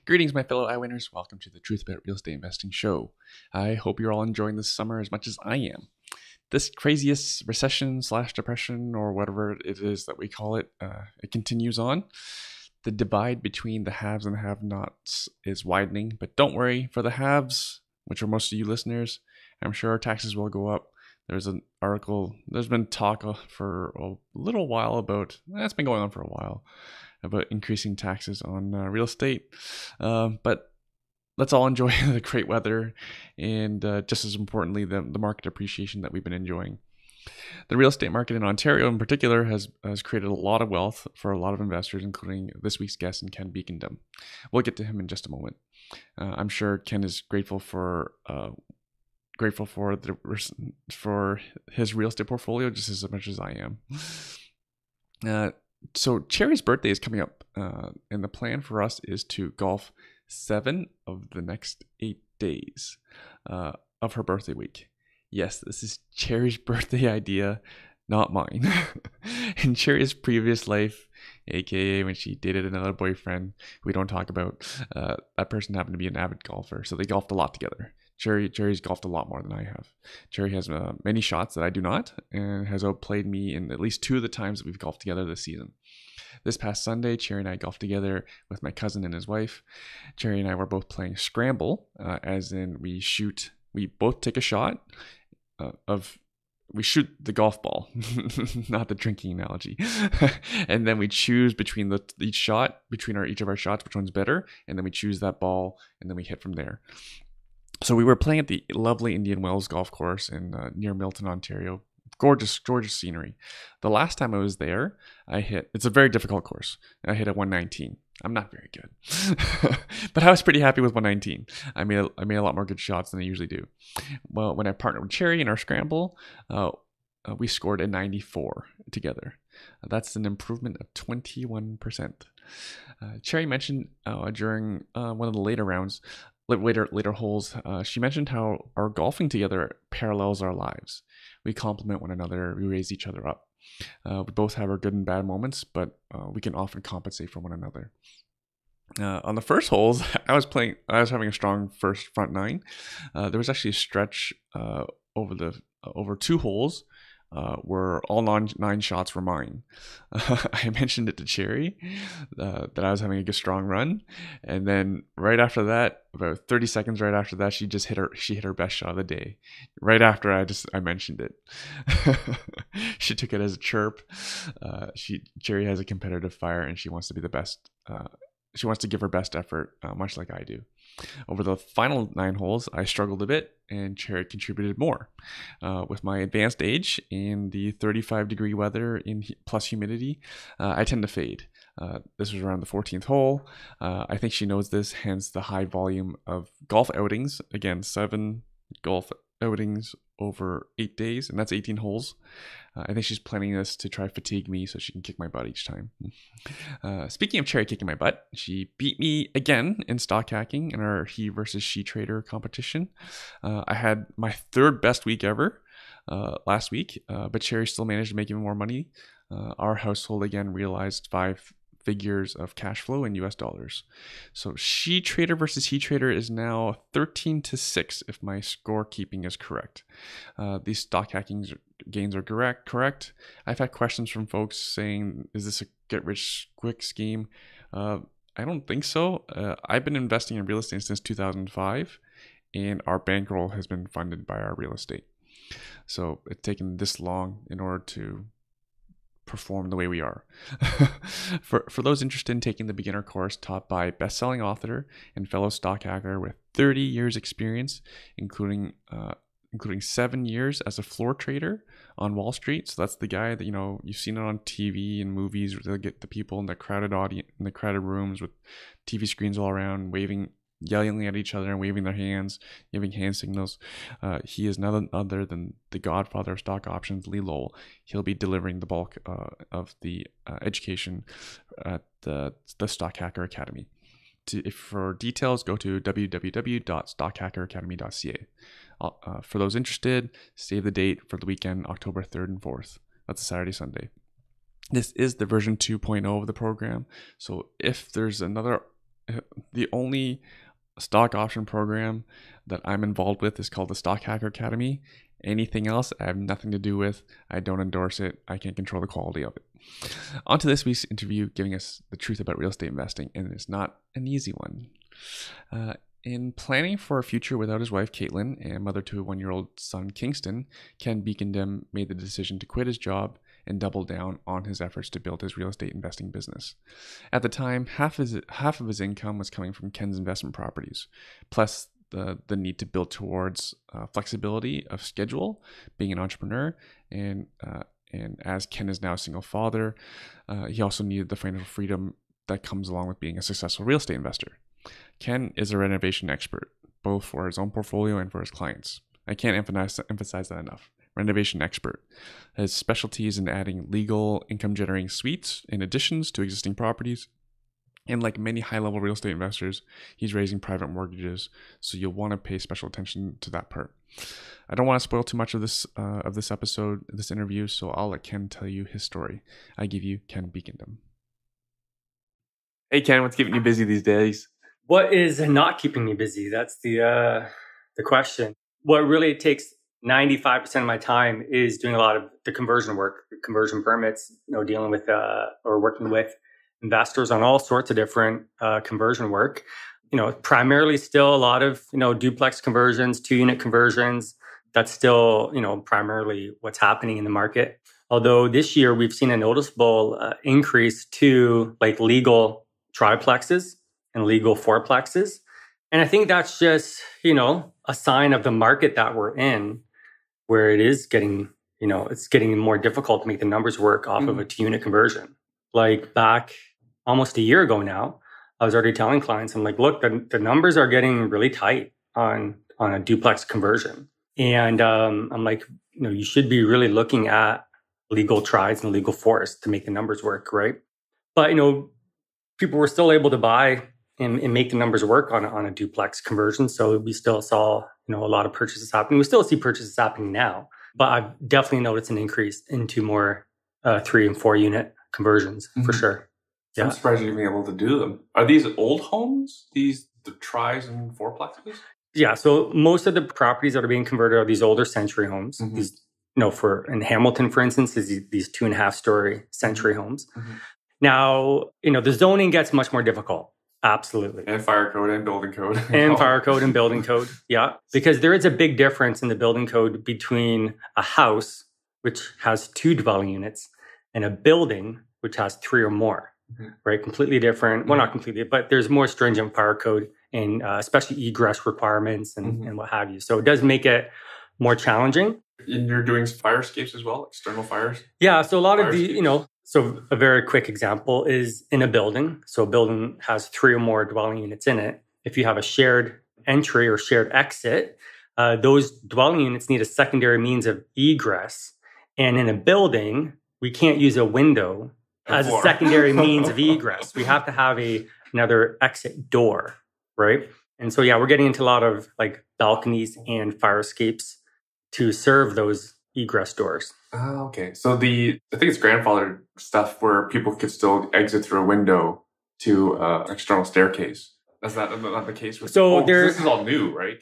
Greetings, my fellow iWinners. Welcome to the Truth About Real Estate Investing show. I hope you're all enjoying this summer as much as I am. This craziest recession / depression, or whatever it is that we call it, it continues on. The divide between the haves and the have-nots is widening, but don't worry, for the haves, which are most of you listeners, I'm sure our taxes will go up. There's an article, there's been talk for a little while about, it's been going on for a while, about increasing taxes on real estate. But let's all enjoy the great weather and just as importantly, the market appreciation that we've been enjoying. The real estate market in Ontario in particular has created a lot of wealth for a lot of investors, including this week's guest and Ken Beckendam. We'll get to him in just a moment. I'm sure Ken is grateful for his real estate portfolio just as much as I am. So Cherry's birthday is coming up, and the plan for us is to golf 7 of the next 8 days of her birthday week. Yes, this is Cherry's birthday idea, not mine. In Cherry's previous life, aka when she dated another boyfriend we don't talk about, that person happened to be an avid golfer, so they golfed a lot together. Cherry's golfed a lot more than I have. Cherry has many shots that I do not, and has outplayed me in at least 2 of the times that we've golfed together this season. This past Sunday, Cherry and I golfed together with my cousin and his wife. Cherry and I were both playing scramble, as in we both take a shot we shoot the golf ball, not the drinking analogy. And then we choose between each of our shots, which one's better. And then we choose that ball and then we hit from there. So we were playing at the lovely Indian Wells golf course in near Milton, Ontario. Gorgeous scenery. The last time I was there, it's a very difficult course. I hit a 119. I'm not very good, but I was pretty happy with 119. I made a lot more good shots than I usually do. Well, when I partnered with Cherry in our scramble, we scored a 94 together. That's an improvement of 21%. Cherry mentioned during one of the later holes, she mentioned how our golfing together parallels our lives. We complement one another, we raise each other up. We both have our good and bad moments, but we can often compensate for one another. On the first holes, I was having a strong front nine. There was actually a stretch over 2 holes where all 9 shots were mine. I mentioned it to Cherry that I was having a good strong run, and then right after that, about 30 seconds right after that, she hit her best shot of the day. Right after I mentioned it, she took it as a chirp. Cherry has a competitive fire, and she wants to be the best. She wants to give her best effort, much like I do. Over the final 9 holes, I struggled a bit, and Cherry contributed more. With my advanced age and the 35-degree weather plus humidity, I tend to fade. This was around the 14th hole. I think she knows this, hence the high volume of golf outings. Again, 7 golf outings over 8 days, and that's 18 holes. I think she's planning this to try fatigue me so she can kick my butt each time. Speaking of Cherry kicking my butt, she beat me again in stock hacking in our he versus she trader competition. I had my 3rd best week ever last week, but Cherry still managed to make even more money. Our household again realized 5 figures of cash flow in US dollars. So she trader versus he trader is now 13-6 if my scorekeeping is correct. These stock hacking gains are correct. I've had questions from folks saying, is this a get rich quick scheme? I don't think so. I've been investing in real estate since 2005, and our bankroll has been funded by our real estate. So it's taken this long in order to perform the way we are. For those interested in taking the beginner course taught by best-selling author and fellow stock hacker with 30 years experience, including 7 years as a floor trader on Wall Street. So that's the guy that, you've seen it on TV and movies where they'll get the people in the crowded audience, in the crowded rooms with TV screens all around, yelling at each other and waving their hands, giving hand signals. He is none other than the godfather of stock options, Lee Lowell. He'll be delivering the bulk of the education at the Stock Hacker Academy. For details, go to www.stockHackerAcademy.ca. For those interested, save the date for the weekend, October 3rd and 4th. That's a Saturday, Sunday. This is the version 2.0 of the program. So if there's another The only stock option program that I'm involved with is called the Stock Hacker Academy. Anything else, I have nothing to do with. I don't endorse it. I can't control the quality of it. On to this week's interview, giving us the truth about real estate investing, and it's not an easy one. In planning for a future without his wife, Kaitlin, and mother to a 1-year-old son, Kingston, Ken Beckendam made the decision to quit his job and double down on his efforts to build his real estate investing business. At the time, half of his income was coming from Ken's investment properties, plus the need to build towards flexibility of schedule, being an entrepreneur, and as Ken is now a single father, he also needed the financial freedom that comes along with being a successful real estate investor. Ken is a renovation expert, both for his own portfolio and for his clients. I can't emphasize that enough. Renovation expert. His specialty is in adding legal income-generating suites in additions to existing properties. And like many high-level real estate investors, he's raising private mortgages, so you'll want to pay special attention to that part. I don't want to spoil too much of this episode, this interview, so I'll let Ken tell you his story. I give you Ken Beckendam. Hey Ken, what's keeping you busy these days? What is not keeping me busy? That's the question. What really takes 95% of my time is doing a lot of the conversion work, conversion permits, dealing with or working with investors on all sorts of different conversion work. Primarily still a lot of, duplex conversions, 2-unit conversions. That's still, primarily what's happening in the market. Although this year we've seen a noticeable increase to like legal triplexes and legal fourplexes. And I think that's just, a sign of the market that we're in, where it is getting, it's getting more difficult to make the numbers work off of a 2-unit conversion. Like back almost a year ago now, I was already telling clients, I'm like, look, the numbers are getting really tight on a duplex conversion. And I'm like, you should be really looking at legal tries and legal fours to make the numbers work, right? But, people were still able to buy and make the numbers work on a duplex conversion. So we still saw, a lot of purchases happening. We still see purchases happening now, but I've definitely noticed an increase into more 3 and 4 unit conversions for sure. Yeah. I'm surprised you've been able to do them. Are these old homes? The tries and fourplexes? Yeah. So most of the properties that are being converted are these older century homes. These, in Hamilton, for instance, is these 2.5-story century homes. Now, the zoning gets much more difficult. Absolutely. And fire code and building code. And fire code and building code. Yeah. Because there is a big difference in the building code between a house, which has 2 dwelling units, and a building, which has 3 or more, right? Completely different. Well, not completely, but there's more stringent fire code and especially egress requirements and what have you. So it does make it more challenging. And you're doing fire escapes as well, external fires? Yeah. So a lot of the, so a very quick example is in a building. So a building has 3 or more dwelling units in it. If you have a shared entry or shared exit, those dwelling units need a secondary means of egress. And in a building, we can't use a window as a secondary means of egress. We have to have another exit door, right? And so, we're getting into a lot of like balconies and fire escapes to serve those egress doors. Oh, okay. So I think it's grandfathered stuff where people could still exit through a window to an external staircase. Is that not the case? So this is all new, right?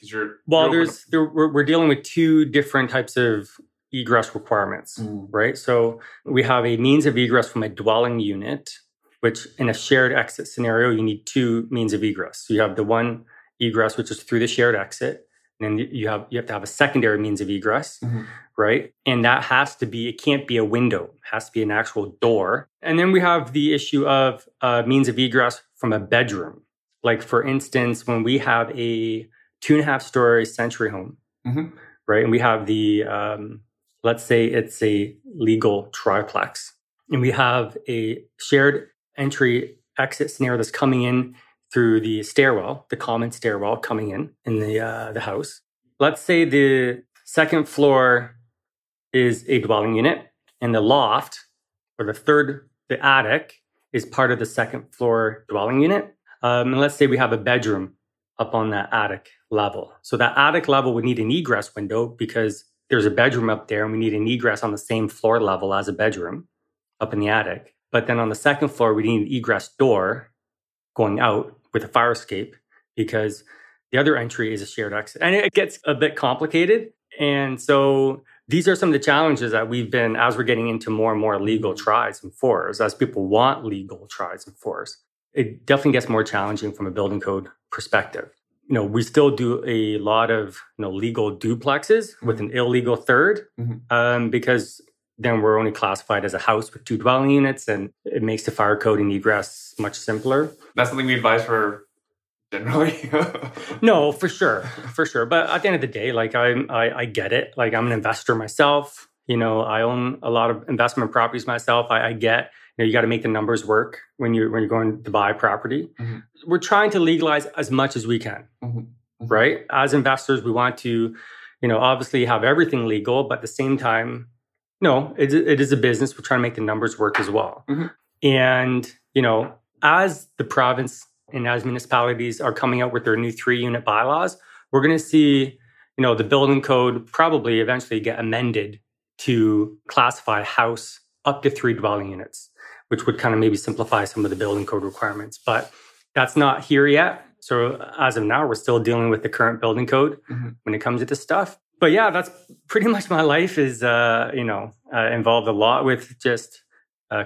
We're dealing with 2 different types of egress requirements, right? So we have a means of egress from a dwelling unit, which in a shared exit scenario, you need 2 means of egress. So you have the one egress, which is through the shared exit. And then you have to have a secondary means of egress, right? And that has to be, it can't be a window. It has to be an actual door. And then we have the issue of means of egress from a bedroom. Like for instance, when we have a 2.5-story century home, right? And we have the, let's say it's a legal triplex. And we have a shared entry exit scenario that's coming in through the stairwell, the common stairwell coming in the house. Let's say the second floor is a dwelling unit and the loft or the attic is part of the second floor dwelling unit. And let's say we have a bedroom up on that attic level. So that attic level would need an egress window because there's a bedroom up there and we need an egress on the same floor level as a bedroom up in the attic. But then on the second floor, we need an egress door going out with a fire escape because the other entry is a shared exit. And it gets a bit complicated. And so these are some of the challenges that we've been, as we're getting into more and more legal tries and fours, as people want legal tries and fours, it definitely gets more challenging from a building code perspective. We still do a lot of legal duplexes with an illegal third because then we're only classified as a house with 2 dwelling units, and it makes the fire code and egress much simpler. That's something we advise for generally. No, for sure. But at the end of the day, like I get it. Like I'm an investor myself. I own a lot of investment properties myself. I get you got to make the numbers work when you're going to buy property. We're trying to legalize as much as we can, right? As investors, we want to, obviously have everything legal, but at the same time, it is a business. We're trying to make the numbers work as well. And, as the province and as municipalities are coming out with their new 3-unit bylaws, we're going to see, the building code probably eventually get amended to classify a house up to 3 dwelling units, which would kind of maybe simplify some of the building code requirements. But that's not here yet. So as of now, we're still dealing with the current building code when it comes to this stuff. But yeah, that's pretty much my life is, involved a lot with just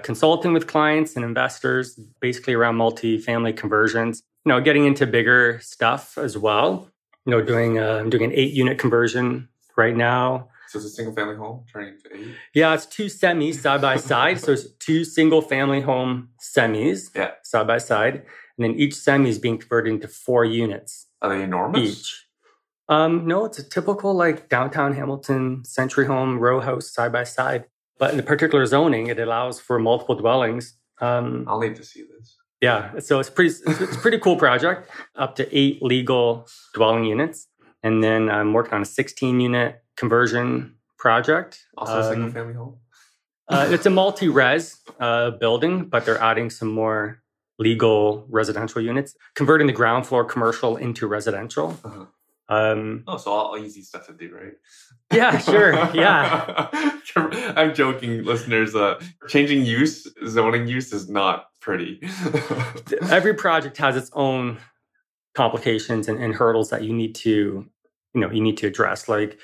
consulting with clients and investors, basically around multifamily conversions, getting into bigger stuff as well. I'm doing an 8-unit conversion right now. So it's a single family home turning to 8? Yeah, it's 2 semis side by side. So it's 2 single family home semis side by side. And then each semi is being converted into 4 units. Are they enormous? Each. No, it's a typical like downtown Hamilton century home row house side by side. But in the particular zoning, it allows for multiple dwellings. I'll need to see this. Yeah, so it's a pretty cool project, up to 8 legal dwelling units. And then I'm working on a 16-unit conversion project. Also a single family home? It's a multi-res building, but they're adding some more legal residential units, converting the ground floor commercial into residential. So all easy stuff to do, right? Yeah, sure. Yeah. I'm joking, listeners. Changing zoning use is not pretty. Every project has its own complications and hurdles that you need to address. Like,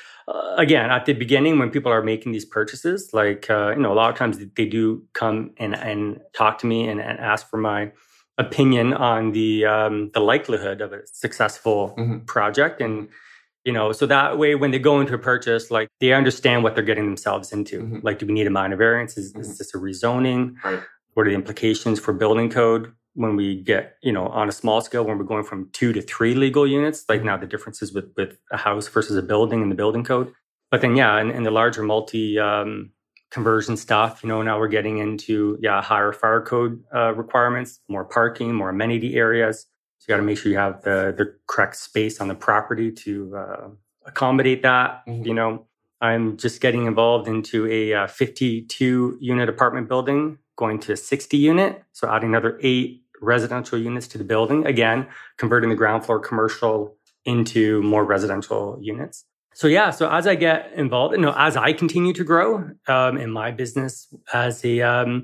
again, at the beginning, when people are making these purchases, like, a lot of times they do come and talk to me and ask for my opinion on the likelihood of a successful project. And, so that way, when they go into a purchase, like they understand what they're getting themselves into. Like, do we need a minor variance? Is this a rezoning? Right. What are the implications for building code when we get, on a small scale, when we're going from 2 to 3 legal units, like now the differences with a house versus a building in the building code. But then, in the larger conversion stuff, now we're getting into, higher fire code requirements, more parking, more amenity areas. So you got to make sure you have the correct space on the property to accommodate that. I'm just getting involved into a 52-unit apartment building, going to a 60-unit. So adding another 8 residential units to the building. Again, converting the ground floor commercial into more residential units. So as I get involved, as I continue to grow in my business as a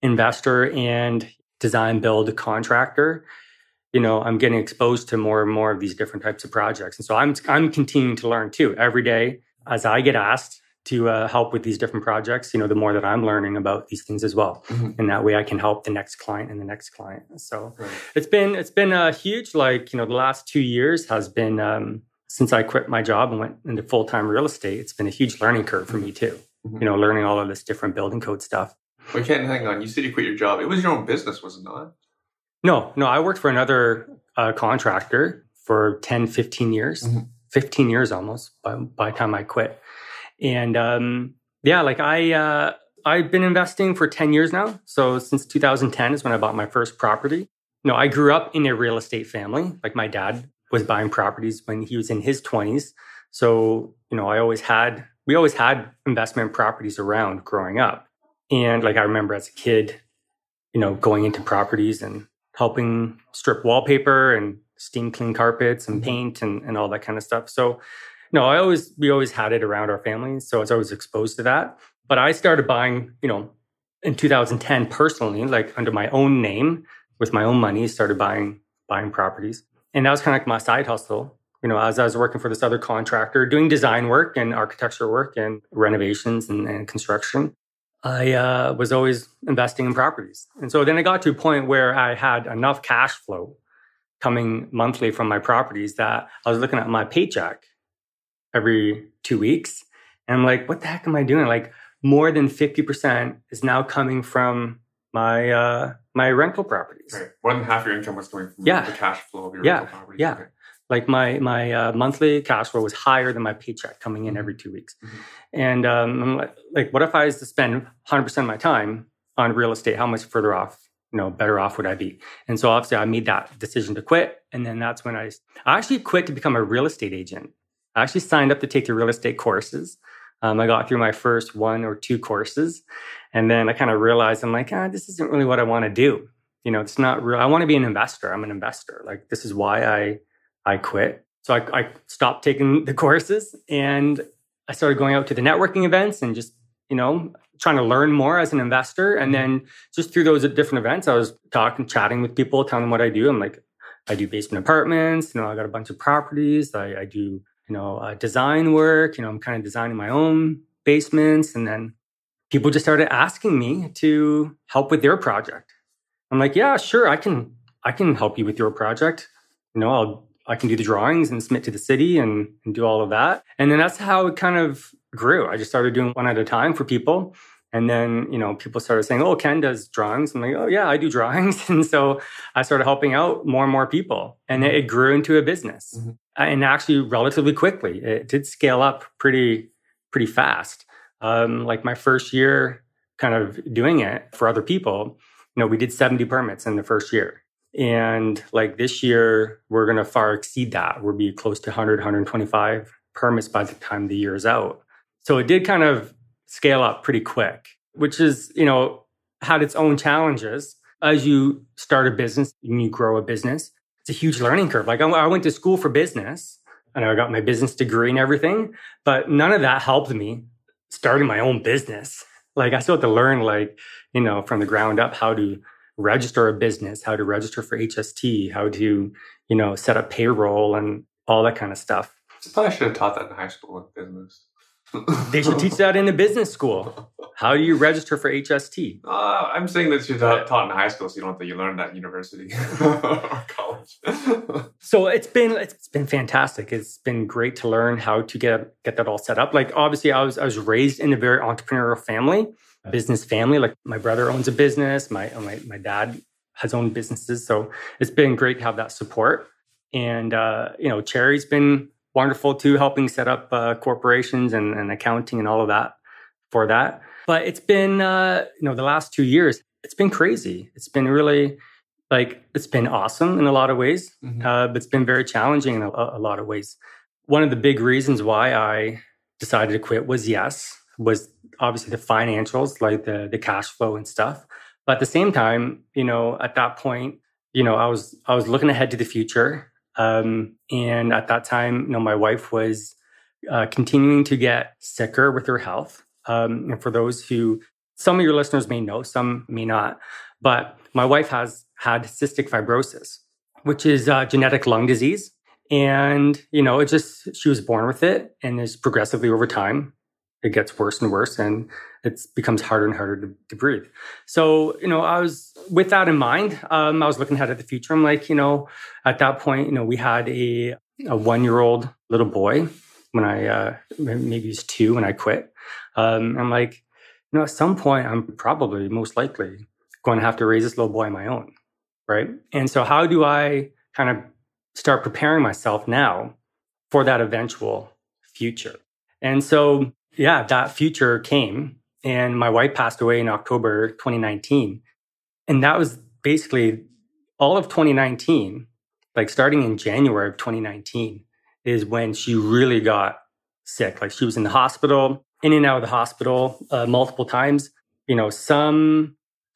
investor and design build contractor, I'm getting exposed to more and more of these different types of projects. And so I'm continuing to learn too every day as I get asked to help with these different projects, the more that I'm learning about these things as well. And that way I can help the next client and the next client. So it's been a huge, the last 2 years has been, since I quit my job and went into full-time real estate, it's been a huge learning curve for me too. Learning all of this different building code stuff. We can't hang on. You said you quit your job. It was your own business, was it not? No, I worked for another contractor for 10, 15 years, 15 years almost by the time I quit. And I've been investing for 10 years now. So since 2010 is when I bought my first property. I grew up in a real estate family. Like my dad was buying properties when he was in his 20s. So, we always had investment properties around growing up. And I remember as a kid, going into properties and helping strip wallpaper and steam clean carpets and paint and all that kind of stuff. So, we always had it around our family. So I was always exposed to that. But I started buying, in 2010 personally, under my own name with my own money, started buying buying properties. And that was kind of like my side hustle. As I was working for this other contractor, doing design work and architecture work and renovations and construction, I was always investing in properties. And so then it got to a point where I had enough cash flow coming monthly from my properties that I was looking at my paycheck every 2 weeks. And I'm like, what the heck am I doing? Like more than 50% is now coming from my rental properties. Right. More than half your income was coming from the cash flow of your rental properties. Yeah. Okay. Like my monthly cash flow was higher than my paycheck coming in every 2 weeks. Mm-hmm. And I'm like, what if I was to spend 100% of my time on real estate? How much further off, better off would I be? And so obviously I made that decision to quit. And then that's when I actually quit to become a real estate agent. I actually signed up to take the real estate courses. I got through my first 1 or 2 courses. And then I kind of realized, I'm like, this isn't really what I want to do. It's not real. I want to be an investor. I'm an investor. Like, this is why I quit. So I stopped taking the courses and I started going out to the networking events and just, trying to learn more as an investor. And then just through those different events, I was chatting with people, telling them what I do. I'm like, I do basement apartments. I got a bunch of properties. I do, design work. I'm kind of designing my own basements. And then people just started asking me to help with their project. I'm like, yeah, sure. I can help you with your project. I can do the drawings and submit to the city and do all of that. And then that's how it kind of grew. I just started doing one at a time for people. And then, people started saying, oh, Ken does drawings. I'm like, oh, yeah, I do drawings. And so I started helping out more and more people. And it grew into a business. Mm-hmm. And actually relatively quickly. It did scale up pretty fast. Like my first year kind of doing it for other people, we did 70 permits in the first year. And like this year, we're going to far exceed that. We'll be close to 100, 125 permits by the time the year is out. So it did kind of scale up pretty quick, which is, had its own challenges. As you start a business and you grow a business, it's a huge learning curve. Like I went to school for business and I got my business degree and everything, but none of that helped me starting my own business. Like I still had to learn from the ground up how to register a business, how to register for HST, how to, set up payroll and all that kind of stuff. I probably should have taught that in high school with business. They should teach that in a business school. How do you register for HST? I'm saying that you taught in high school, so you don't have to. You learn that at university or college. So it's been fantastic. It's been great to learn how to get that all set up. Like obviously, I was raised in a very entrepreneurial family, business family. Like my brother owns a business. My dad has owned businesses. So it's been great to have that support. And Cherry's been wonderful too, helping set up corporations and accounting and all of that for that. But it's been, the last 2 years, it's been crazy. It's been really it's been awesome in a lot of ways, but it's been very challenging in a lot of ways. One of the big reasons why I decided to quit was obviously the financials, like the cash flow and stuff. But at the same time, at that point, I was looking ahead to the future. And at that time, my wife was continuing to get sicker with her health. And for those who, some of your listeners may know, some may not, but my wife has had cystic fibrosis, which is genetic lung disease. And, she was born with it and is progressively over time. It gets worse and worse and it becomes harder and harder to breathe. So, I was, with that in mind, I was looking ahead at the future. I'm like, at that point, we had a 1-year-old little boy when I, maybe he was 2 when I quit. I'm like, at some point, I'm probably most likely going to have to raise this little boy on my own, right? And so how do I kind of start preparing myself now for that eventual future? And so, yeah, that future came and my wife passed away in October 2019. And that was basically all of 2019, like starting in January of 2019 is when she really got sick. Like she was in the hospital, in and out of the hospital multiple times.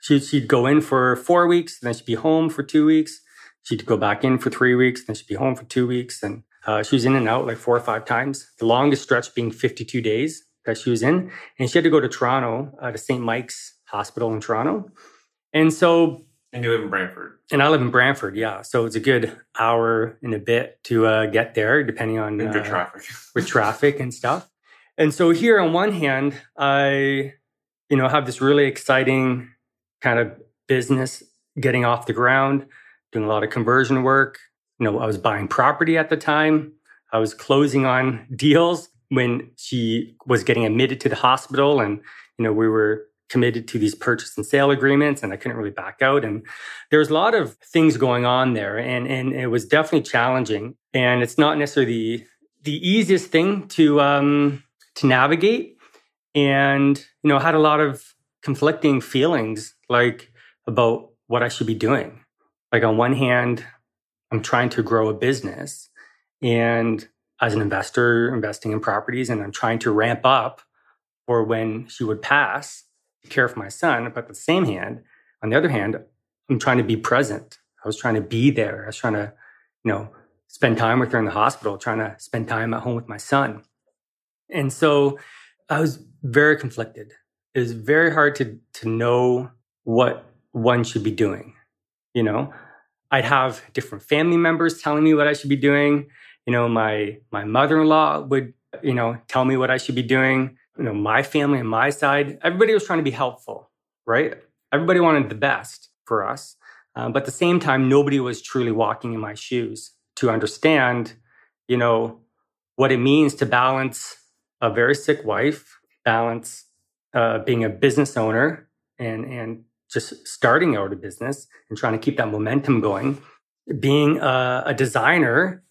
She'd go in for 4 weeks, then she'd be home for 2 weeks. She'd go back in for 3 weeks, then she'd be home for 2 weeks. And she was in and out like 4 or 5 times. The longest stretch being 52 days that she was in. And she had to go to Toronto, to St. Mike's Hospital in Toronto. And so And you live in Brantford. And I live in Brantford, yeah. So it's a good hour and a bit to get there, depending on traffic. with traffic and stuff. And so here, on one hand, I, have this really exciting kind of business getting off the ground, doing a lot of conversion work. I was buying property at the time. I was closing on deals when she was getting admitted to the hospital, and we were committed to these purchase and sale agreements, and I couldn't really back out. And there was a lot of things going on there, and it was definitely challenging. And it's not necessarily the easiest thing to navigate. And I had a lot of conflicting feelings, like about what I should be doing. Like on one hand, I'm trying to grow a business, and as an investor, investing in properties, and I'm trying to ramp up for when she would pass, care for my son. But on the other hand, I'm trying to be present. I was trying to be there. I was trying to, spend time with her in the hospital, trying to spend time at home with my son. And so I was very conflicted. It was very hard to know what one should be doing. I'd have different family members telling me what I should be doing. My mother-in-law would, tell me what I should be doing. My family and my side, everybody was trying to be helpful, right? Everybody wanted the best for us. But at the same time, nobody was truly walking in my shoes to understand, what it means to balance a very sick wife, balance being a business owner and just starting out a business and trying to keep that momentum going, being a designer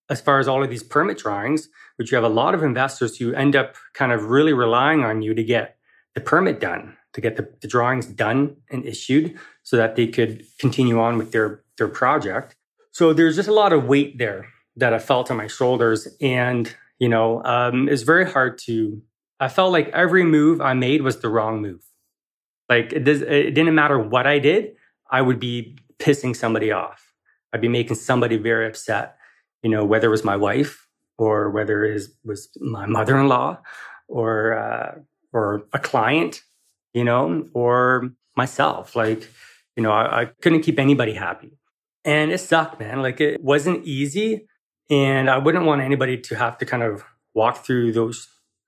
as far as all of these permit drawings, which you have a lot of investors who end up kind of really relying on you to get the permit done, to get the drawings done and issued so that they could continue on with their project. So there's just a lot of weight there that I felt on my shoulders. And, it's very hard I felt like every move I made was the wrong move. Like it didn't matter what I did, I would be pissing somebody off. I'd be making somebody very upset, whether it was my wife or whether it was my mother-in-law or a client, or myself. Like, I couldn't keep anybody happy. And it sucked, man. Like it wasn't easy. And I wouldn't want anybody to have to kind of walk through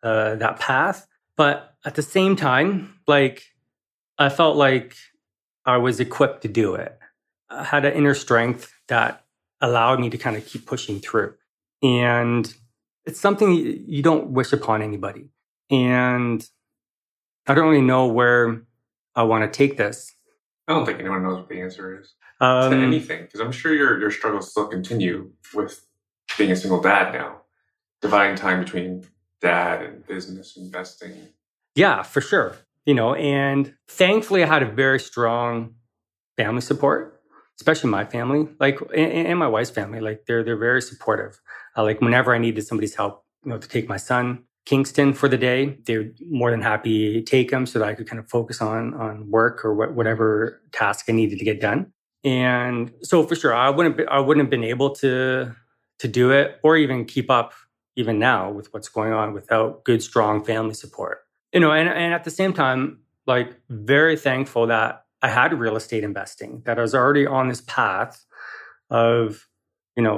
that path. But at the same time, like, I felt like I was equipped to do it. I had an inner strength that allowed me to kind of keep pushing through. And it's something you don't wish upon anybody. And I don't really know where I want to take this. I don't think anyone knows what the answer is to anything, because I'm sure your struggles still continue with being a single dad now, dividing time between dad and business investing. Yeah, for sure. And thankfully I had a very strong family support, especially my family, like, and my wife's family. Like they're very supportive. Like whenever I needed somebody's help, to take my son, Kingston, for the day, they're more than happy to take him so that I could kind of focus on work or whatever task I needed to get done. And so for sure, I wouldn't have been able to do it or even keep up even now with what's going on without good, strong family support. And at the same time, like very thankful that I had real estate investing, that I was already on this path of,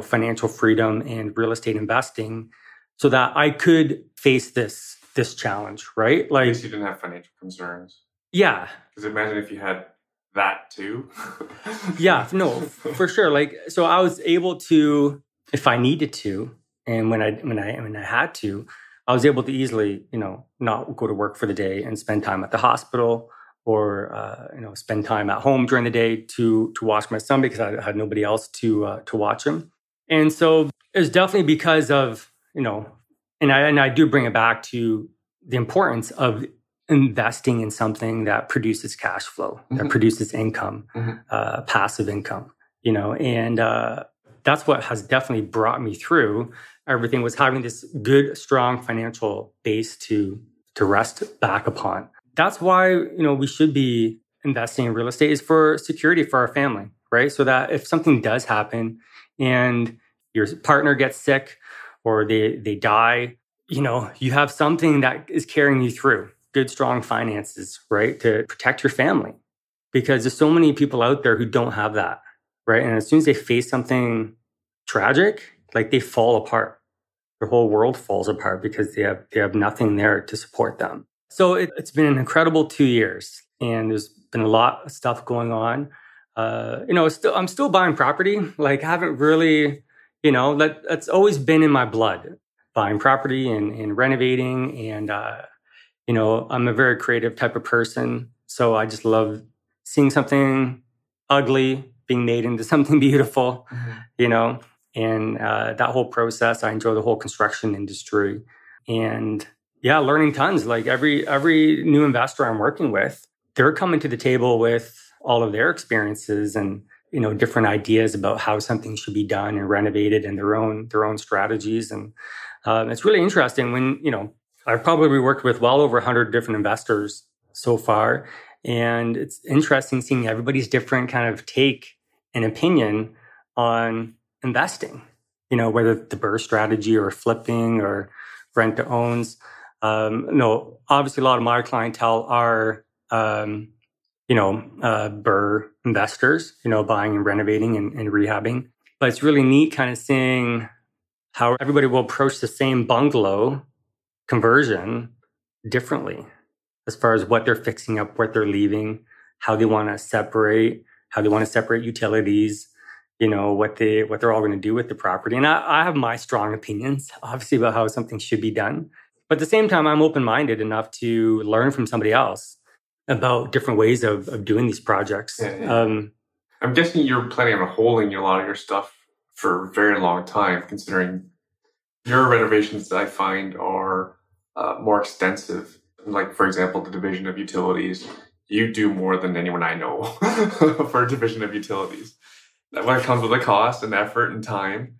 financial freedom and real estate investing so that I could face this challenge, right? Like, at least you didn't have financial concerns. Yeah. Because imagine if you had that too. Yeah, no, for sure. Like, so I was able to, if I needed to, and when I had to, I was able to easily, not go to work for the day and spend time at the hospital or, spend time at home during the day to watch my son because I had nobody else to watch him. And so it was definitely because of, and I do bring it back to the importance of investing in something that produces cash flow, that produces income, passive income, and that's what has definitely brought me through. Everything was having this good, strong financial base to rest back upon. That's why, we should be investing in real estate, is for security for our family, right? So that if something does happen and your partner gets sick or they die, you have something that is carrying you through. Good, strong finances, right? To protect your family. because there's so many people out there who don't have that, right? And as soon as they face something tragic, like they fall apart. Their whole world falls apart because they have nothing there to support them. So it's been an incredible 2 years, and there's been a lot of stuff going on. I'm still buying property. Like I haven't really, that's always been in my blood, buying property and renovating. And, I'm a very creative type of person. So I just love seeing something ugly being made into something beautiful, and that whole process. I enjoy the whole construction industry, and learning tons. Like every new investor I'm working with, they're coming to the table with all of their experiences and, different ideas about how something should be done and renovated, and their own strategies. And it's really interesting when, I've probably worked with well over 100 different investors so far. And it's interesting seeing everybody's different kind of take and opinion on investing, whether the BRRRR strategy or flipping or rent to owns. Obviously a lot of my clientele are, BRRRR investors, buying and renovating and rehabbing. But it's really neat kind of seeing how everybody will approach the same bungalow conversion differently as far as what they're fixing up, what they're leaving, how they want to separate utilities, what they're all going to do with the property. And I have my strong opinions, obviously, about how something should be done. But at the same time, I'm open-minded enough to learn from somebody else about different ways of doing these projects. Yeah. I'm guessing you're planning on holding a lot of your stuff for a very long time, considering your renovations that I find are more extensive. Like, for example, the division of utilities. You do more than anyone I know for a division of utilities. When it comes with a cost and effort and time.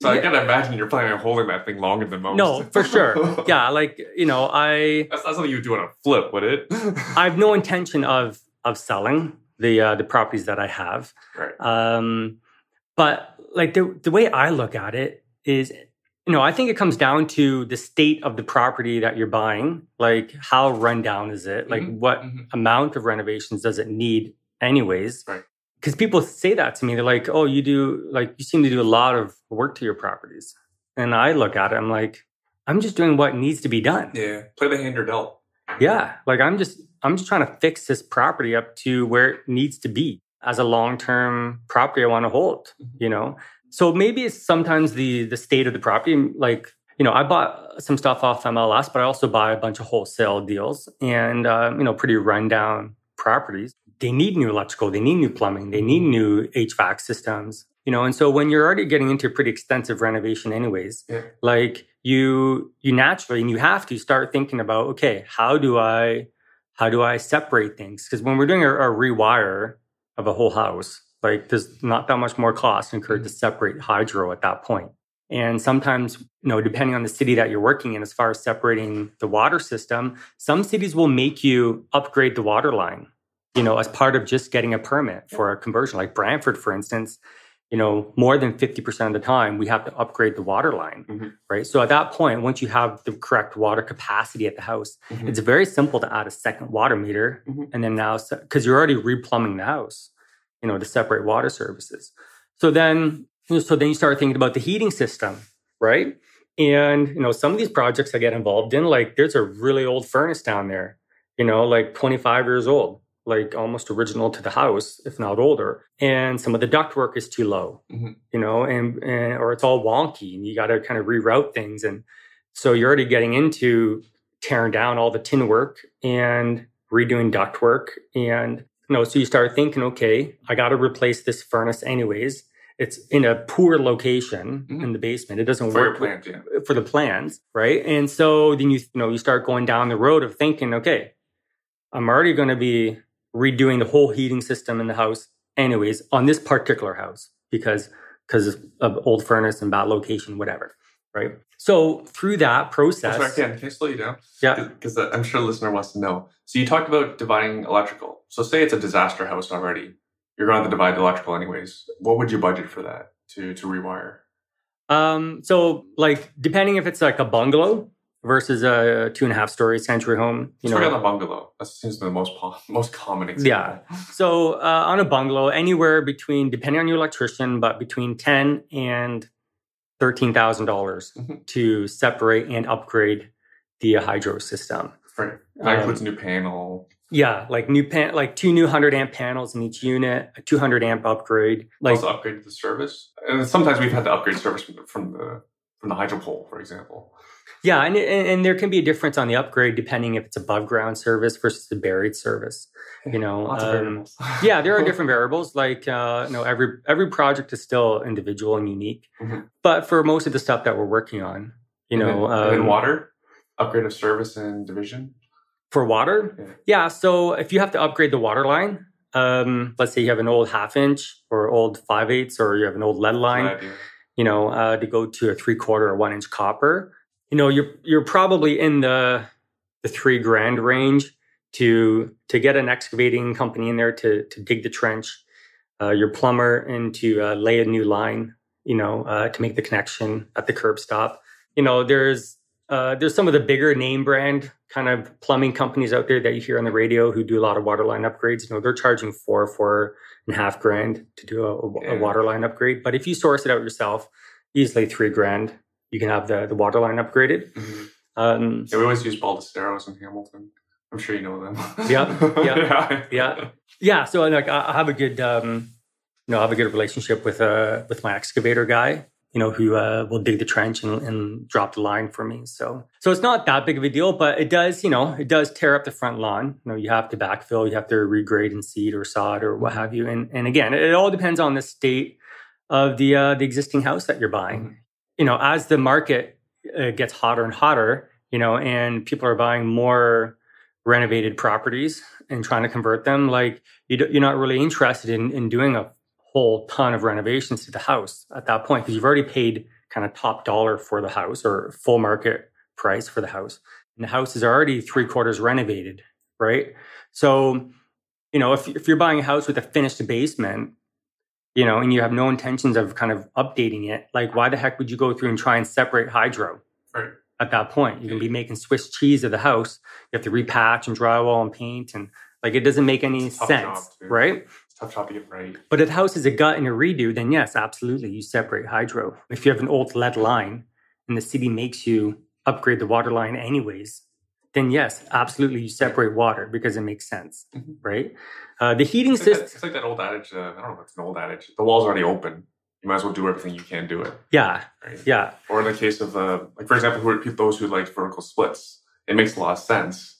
So I can imagine you're planning on holding that thing longer than most. No, for sure. Yeah, That's not something you would do on a flip, would it? I have no intention of selling the properties that I have. Right. But like the way I look at it is, I think it comes down to the state of the property that you're buying. Like how run down is it? Like what amount of renovations does it need anyways? Right. Because people say that to me. They're like, oh, you seem to do a lot of work to your properties. And I look at it, I'm like, I'm just doing what needs to be done. Yeah. Play the hand you're dealt. Yeah. Like I'm just trying to fix this property up to where it needs to be as a long-term property I want to hold, So maybe it's sometimes the state of the property. Like, I bought some stuff off MLS, but I also buy a bunch of wholesale deals and, pretty rundown properties. They need new electrical, they need new plumbing, they need new HVAC systems, and so when you're already getting into pretty extensive renovation anyways, like you naturally, and you have to start thinking about, okay, how do I separate things? Because when we're doing a rewire of a whole house, like there's not that much more cost incurred to separate hydro at that point. And sometimes, depending on the city that you're working in, as far as separating the water system, some cities will make you upgrade the water line, as part of just getting a permit for a conversion. Like Brantford, for instance, more than 50% of the time, we have to upgrade the water line, right? So at that point, once you have the correct water capacity at the house, it's very simple to add a second water meter. And then now, because you're already replumbing the house, to separate water services. So then you start thinking about the heating system, right? And, some of these projects I get involved in, like there's a really old furnace down there, like 25 years old, like almost original to the house, if not older. And some of the ductwork is too low, or it's all wonky and you got to kind of reroute things. And so you're already getting into tearing down all the tin work and redoing ductwork. And, so you start thinking, okay, I got to replace this furnace anyways. It's in a poor location in the basement. It doesn't work for the plans, right? And so then you start going down the road of thinking, okay, I'm already going to be redoing the whole heating system in the house anyways on this particular house because of old furnace and bad location, whatever, right? So through that process... Sorry, can I slow you down? Yeah. Because I'm sure the listener wants to know. So you talked about dividing electrical. So say it's a disaster house already. You're going to have to divide the electrical anyways. What would you budget for that to rewire? So like depending if it's like a bungalow versus a 2.5-story century home. Let's talk about a bungalow. That seems to be the most common example. Yeah. So on a bungalow, anywhere between, depending on your electrician, but between $10,000 and $13,000 to separate and upgrade the hydro system. Right. That includes a new panel. Yeah, like two new 100-amp panels in each unit, a 200-amp upgrade. Also upgrade the service. And sometimes we've had to upgrade service from the hydro pole, for example. Yeah, and there can be a difference on the upgrade depending if it's above ground service versus the buried service. Lots of variables. Yeah, there are different variables. Like every project is still individual and unique. But for most of the stuff that we're working on, and then water, upgrade of service and division. For water, yeah. So if you have to upgrade the water line, let's say you have an old 1/2-inch or old 5/8, or you have an old lead line, to go to a 3/4 or 1-inch copper. You're probably in the $3,000 range to get an excavating company in there to dig the trench, your plumber and to lay a new line, to make the connection at the curb stop. There's some of the bigger name brand kind of plumbing companies out there that you hear on the radio who do a lot of water line upgrades. They're charging $4,500 to do a water line upgrade. But if you source it out yourself, easily $3,000. You can have the water line upgraded. We always use Ballesteros in Hamilton. I'm sure you know them. Yeah. So I have a good, relationship with my excavator guy, who will dig the trench and drop the line for me. So it's not that big of a deal, but it does tear up the front lawn. You have to backfill, you have to regrade and seed or sod or what have you. And again, it all depends on the state of the existing house that you're buying. As the market gets hotter and hotter, and people are buying more renovated properties and trying to convert them, you're not really interested in doing a whole ton of renovations to the house at that point, because you've already paid kind of top dollar for the house or full market price for the house. And the house is already 3/4 renovated, right? So, if you're buying a house with a finished basement, and you have no intentions of kind of updating it, why the heck would you go through and try and separate hydro? Right. At that point, you can be making Swiss cheese of the house. You have to repatch and drywall and paint, and it doesn't make any sense, right? It's a tough job to get right. But if the house is a gut and a redo, then yes, absolutely, you separate hydro. If you have an old lead line and the city makes you upgrade the water line anyways, then yes, absolutely, you separate water because it makes sense, right? The heating system... It's like that old adage, I don't know if it's an old adage, the wall's already open. You might as well do everything you can do it. Yeah, right? Yeah. Or in the case of, for example, those who like vertical splits, it makes a lot of sense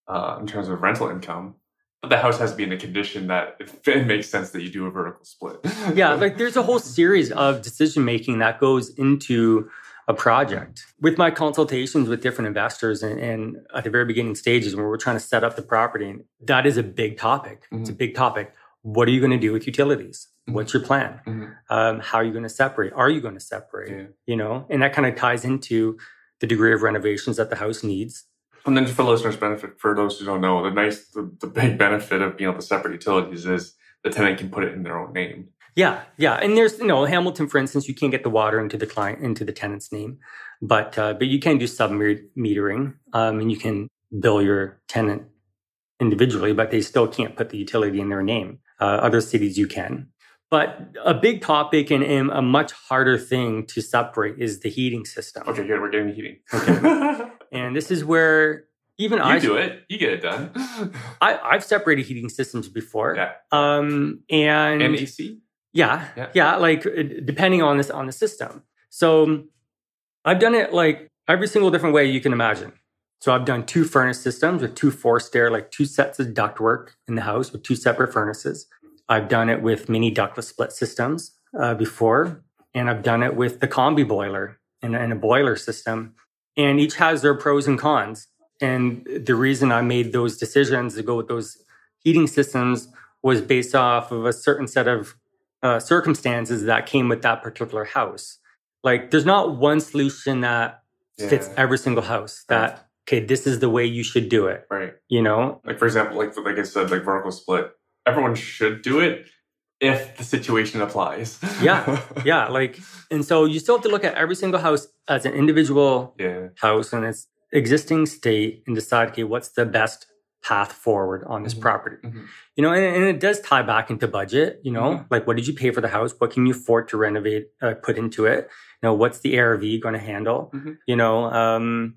in terms of rental income. But the house has to be in a condition that it makes sense that you do a vertical split. Yeah, there's a whole series of decision-making that goes into a project. With my consultations with different investors and at the very beginning stages when we're trying to set up the property, that is a big topic. It's a big topic. What are you going to do with utilities? What's your plan? How are you going to separate? Are you going to separate? And that kind of ties into the degree of renovations that the house needs. And then for listeners' benefit, for those who don't know, the big benefit of being able to separate utilities is the tenant can put it in their own name. Yeah. And there's, Hamilton, for instance, you can't get the water into the tenant's name, but you can do sub-metering, and you can bill your tenant individually, but they still can't put the utility in their name. Other cities you can. But a big topic and a much harder thing to separate is the heating system. Okay, good. We're getting the heating. Okay. And this is where even you do it. You get it done. I've separated heating systems before. Yeah. And AC? Yeah. Depending on the system. So I've done it every single different way you can imagine. So I've done 2 furnace systems with 2 forced air, 2 sets of ductwork in the house with 2 separate furnaces. I've done it with mini ductless split systems before, and I've done it with the combi boiler and a boiler system. And each has their pros and cons. And the reason I made those decisions to go with those heating systems was based off of a certain set of circumstances that came with that particular house. There's not one solution that fits every single house that, okay, this is the way you should do it. Right. For example, like I said, vertical split. Everyone should do it if the situation applies. Yeah. And so you still have to look at every single house as an individual house, and existing state and decide, okay, what's the best path forward on this property? You know, and it does tie back into budget, you know, like what did you pay for the house? What can you afford to renovate, put into it? You know, what's the ARV going to handle? You know,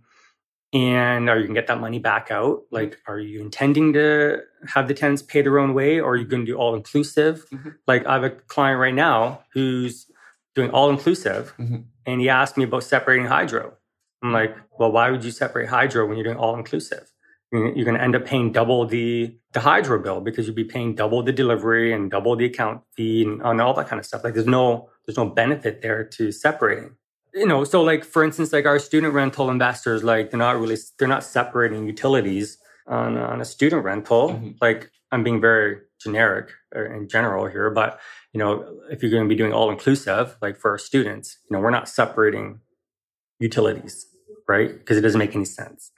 and are you going to get that money back out? Like, are you intending to have the tenants pay their own way, or are you going to do all inclusive? Like, I have a client right now who's doing all inclusive, and he asked me about separating hydro. I'm like, well, why would you separate hydro when you're doing all inclusive? You're going to end up paying double the hydro bill because you'd be paying double the delivery and double the account fee and all that kind of stuff. Like, there's no benefit there to separating. You know, so like, for instance, like our student rental investors, like they're not separating utilities on a student rental. Like, I'm being very generic or in general here, but you know, if you're going to be doing all inclusive, like for our students, you know, we're not separating utilities, right? Because it doesn't make any sense.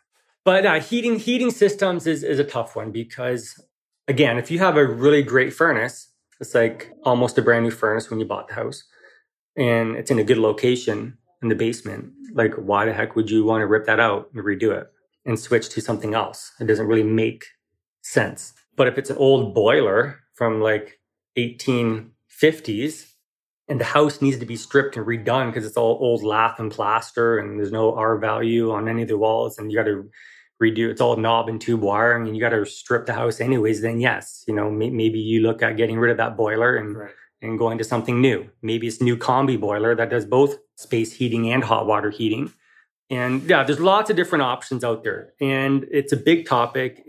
But heating systems is a tough one because, again, if you have a really great furnace, it's like almost a brand new furnace when you bought the house, and it's in a good location in the basement, like why the heck would you want to rip that out and redo it and switch to something else? It doesn't really make sense. But if it's an old boiler from like 1850s and the house needs to be stripped and redone because it's all old lath and plaster and there's no R value on any of the walls and you got to redo, it's all knob and tube wiring and you got to strip the house anyways, then yes, you know, maybe you look at getting rid of that boiler and going to something new. Maybe it's a new combi boiler that does both space heating and hot water heating. And yeah, there's lots of different options out there. And it's a big topic.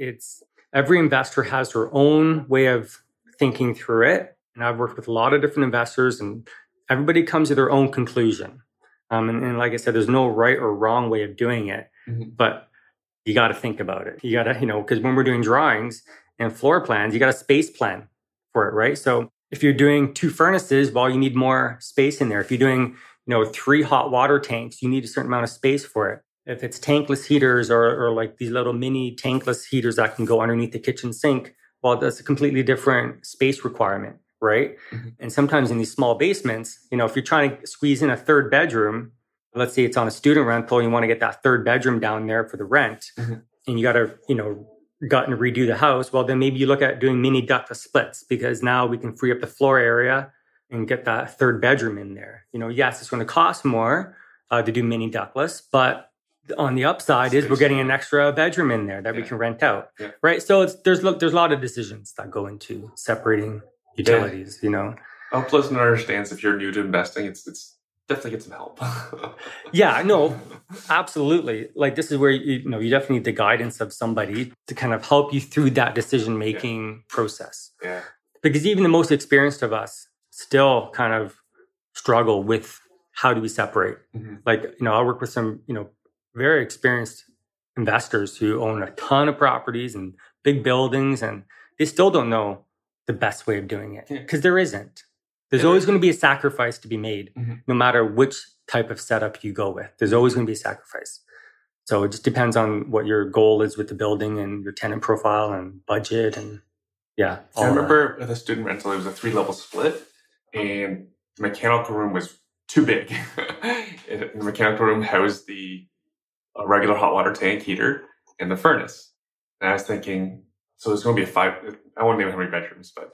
Every investor has their own way of thinking through it. And I've worked with a lot of different investors and everybody comes to their own conclusion. And like I said, there's no right or wrong way of doing it, but you got to think about it. You got to, you know, because when we're doing drawings and floor plans, you got a space plan for it, right? So if you're doing 2 furnaces, well, you need more space in there. If you're doing, you know, 3 hot water tanks, you need a certain amount of space for it. If it's tankless heaters or like these little mini tankless heaters that can go underneath the kitchen sink, well, that's a completely different space requirement, right? And sometimes in these small basements, you know, if you're trying to squeeze in a 3rd bedroom, let's say it's on a student rental, you want to get that 3rd bedroom down there for the rent, and you got to, you know, gut and redo the house, well, then maybe you look at doing mini ductless splits because now we can free up the floor area and get that 3rd bedroom in there. You know, yes, it's going to cost more to do mini ductless, but on the upside is we're getting an extra bedroom in there that we can rent out, right? So there's a lot of decisions that go into separating utilities, you know. I hope listener understands if you're new to investing, it's definitely get some help. Yeah, no, absolutely. Like this is where you definitely need the guidance of somebody to kind of help you through that decision-making process. Yeah. Because even the most experienced of us still kind of struggle with how do we separate. Like, you know, I work with some, you know, very experienced investors who own a ton of properties and big buildings, and they still don't know the best way of doing it because there isn't. There's always going to be a sacrifice to be made, no matter which type of setup you go with. There's always going to be a sacrifice. So it just depends on what your goal is with the building and your tenant profile and budget. And yeah. I remember with a student rental, it was a 3-level split and the mechanical room was too big. The mechanical room housed the regular hot water tank heater and the furnace. And I was thinking, so it's going to be I won't name how many bedrooms, but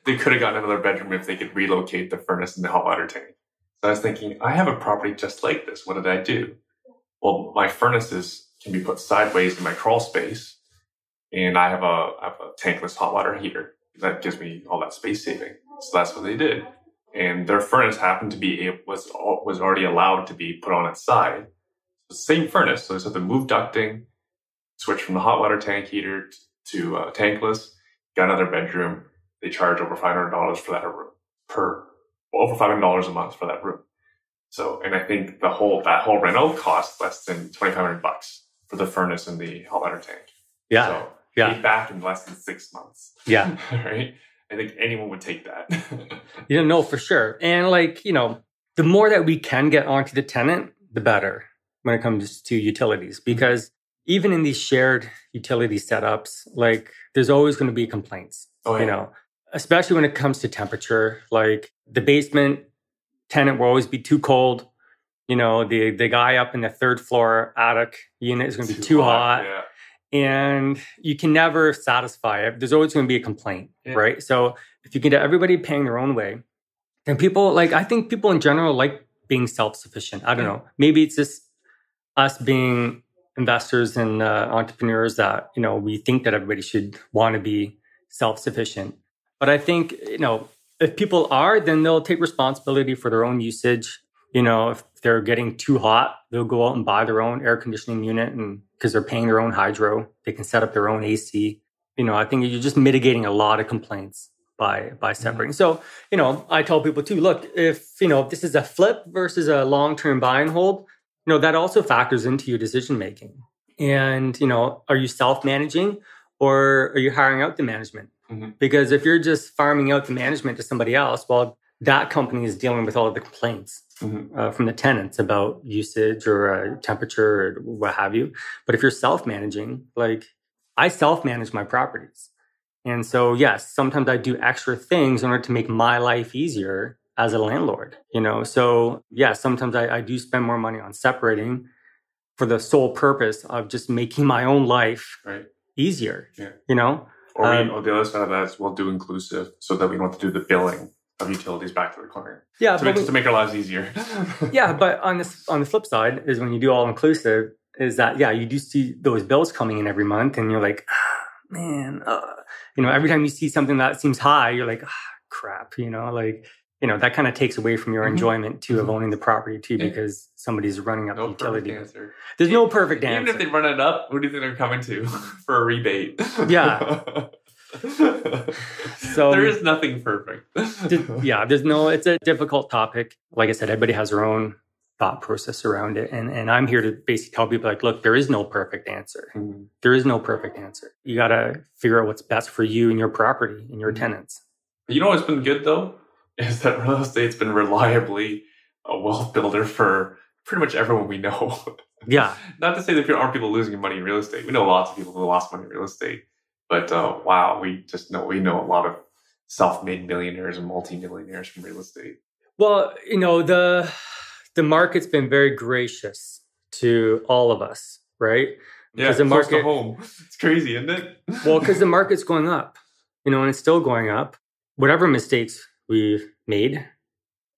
they could have gotten another bedroom if they could relocate the furnace and the hot water tank. So I was thinking, I have a property just like this. What did I do? Well, my furnaces can be put sideways in my crawl space, and I have a tankless hot water heater. That gives me all that space saving. So that's what they did. And their furnace happened to be, was already allowed to be put on its side. The same furnace, so they just had to move ducting, switch from the hot water tank heater to tankless, got another bedroom. They charge over $500 for that room over $500 a month for that room. So, and I think that whole rental cost less than $2,500 for the furnace and the hot water tank. Yeah. So paid back in less than 6 months. Yeah. Right. I think anyone would take that. You don't know for sure. And like, you know, the more that we can get onto the tenant, the better when it comes to utilities, because even in these shared utility setups, like there's always going to be complaints, you know, especially when it comes to temperature. Like the basement tenant will always be too cold. the guy up in the third floor attic unit is going to be too hot. Yeah. And you can never satisfy it. There's always going to be a complaint, right? So if you can get everybody paying their own way, and people I think people in general like being self-sufficient. I don't know. Maybe it's just us being investors and entrepreneurs that, we think that everybody should want to be self-sufficient. But I think, if people are, then they'll take responsibility for their own usage. If they're getting too hot, they'll go out and buy their own air conditioning unit, and because they're paying their own hydro, they can set up their own AC. I think you're just mitigating a lot of complaints by separating. So, I tell people too, look, if this is a flip versus a long-term buy and hold, that also factors into your decision making. And, are you self-managing or are you hiring out the management? Mm-hmm. Because if you're just farming out the management to somebody else, well, that company is dealing with all of the complaints from the tenants about usage or temperature or what have you. But if you're self-managing, I self-manage my properties. And so, yes, sometimes I do extra things in order to make my life easier as a landlord, So, yeah, sometimes I do spend more money on separating for the sole purpose of just making my own life easier, Or the other side of that is we'll do inclusive so that we don't have to do the billing of utilities back to the client. Yeah, to make our lives easier. Yeah, but on the flip side is when you do all inclusive, is that you do see those bills coming in every month, and you're like, man, every time you see something that seems high, you're like, crap, that kind of takes away from your enjoyment too of owning the property too, because somebody's running up the utility. There's no perfect answer. Even if they run it up, who do you think they're coming to for a rebate? Yeah. So there is nothing perfect. It's a difficult topic. Like I said, everybody has their own thought process around it. And I'm here to basically tell people look, there is no perfect answer. Mm-hmm. There is no perfect answer. You got to figure out what's best for you and your property and your tenants. You know what's been good though? Is that real estate's been reliably a wealth builder for pretty much everyone we know. Yeah. Not to say that there aren't people losing money in real estate. We know lots of people who lost money in real estate. But we know a lot of self-made millionaires and multimillionaires from real estate. Well, the market's been very gracious to all of us, right? Yeah, the market, close to home. It's crazy, isn't it? Well, because the market's going up, and it's still going up. Whatever mistakes we've made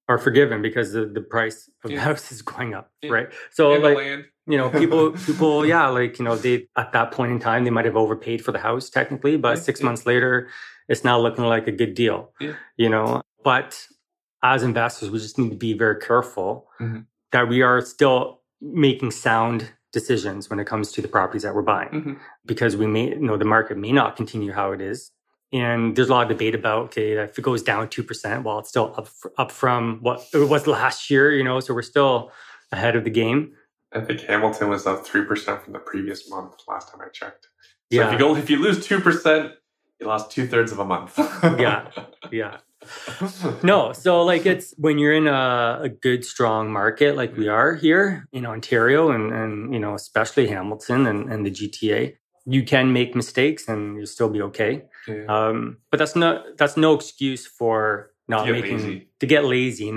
are forgiven because the price of the house is going up, right? So land. People, they at that point in time, they might have overpaid for the house technically, but 6 months later, it's now looking like a good deal, But as investors, we just need to be very careful that we are still making sound decisions when it comes to the properties that we're buying, because we may, the market may not continue how it is. And there's a lot of debate about, if it goes down 2%, well, it's still up from what it was last year, so we're still ahead of the game. I think Hamilton was up 3% from the previous month last time I checked. So if you lose 2%, you lost 2/3 of a month. Yeah. No, so it's when you're in a good, strong market like we are here in Ontario and especially Hamilton and the GTA, you can make mistakes and you'll still be okay. Yeah. But that's no excuse for to get lazy,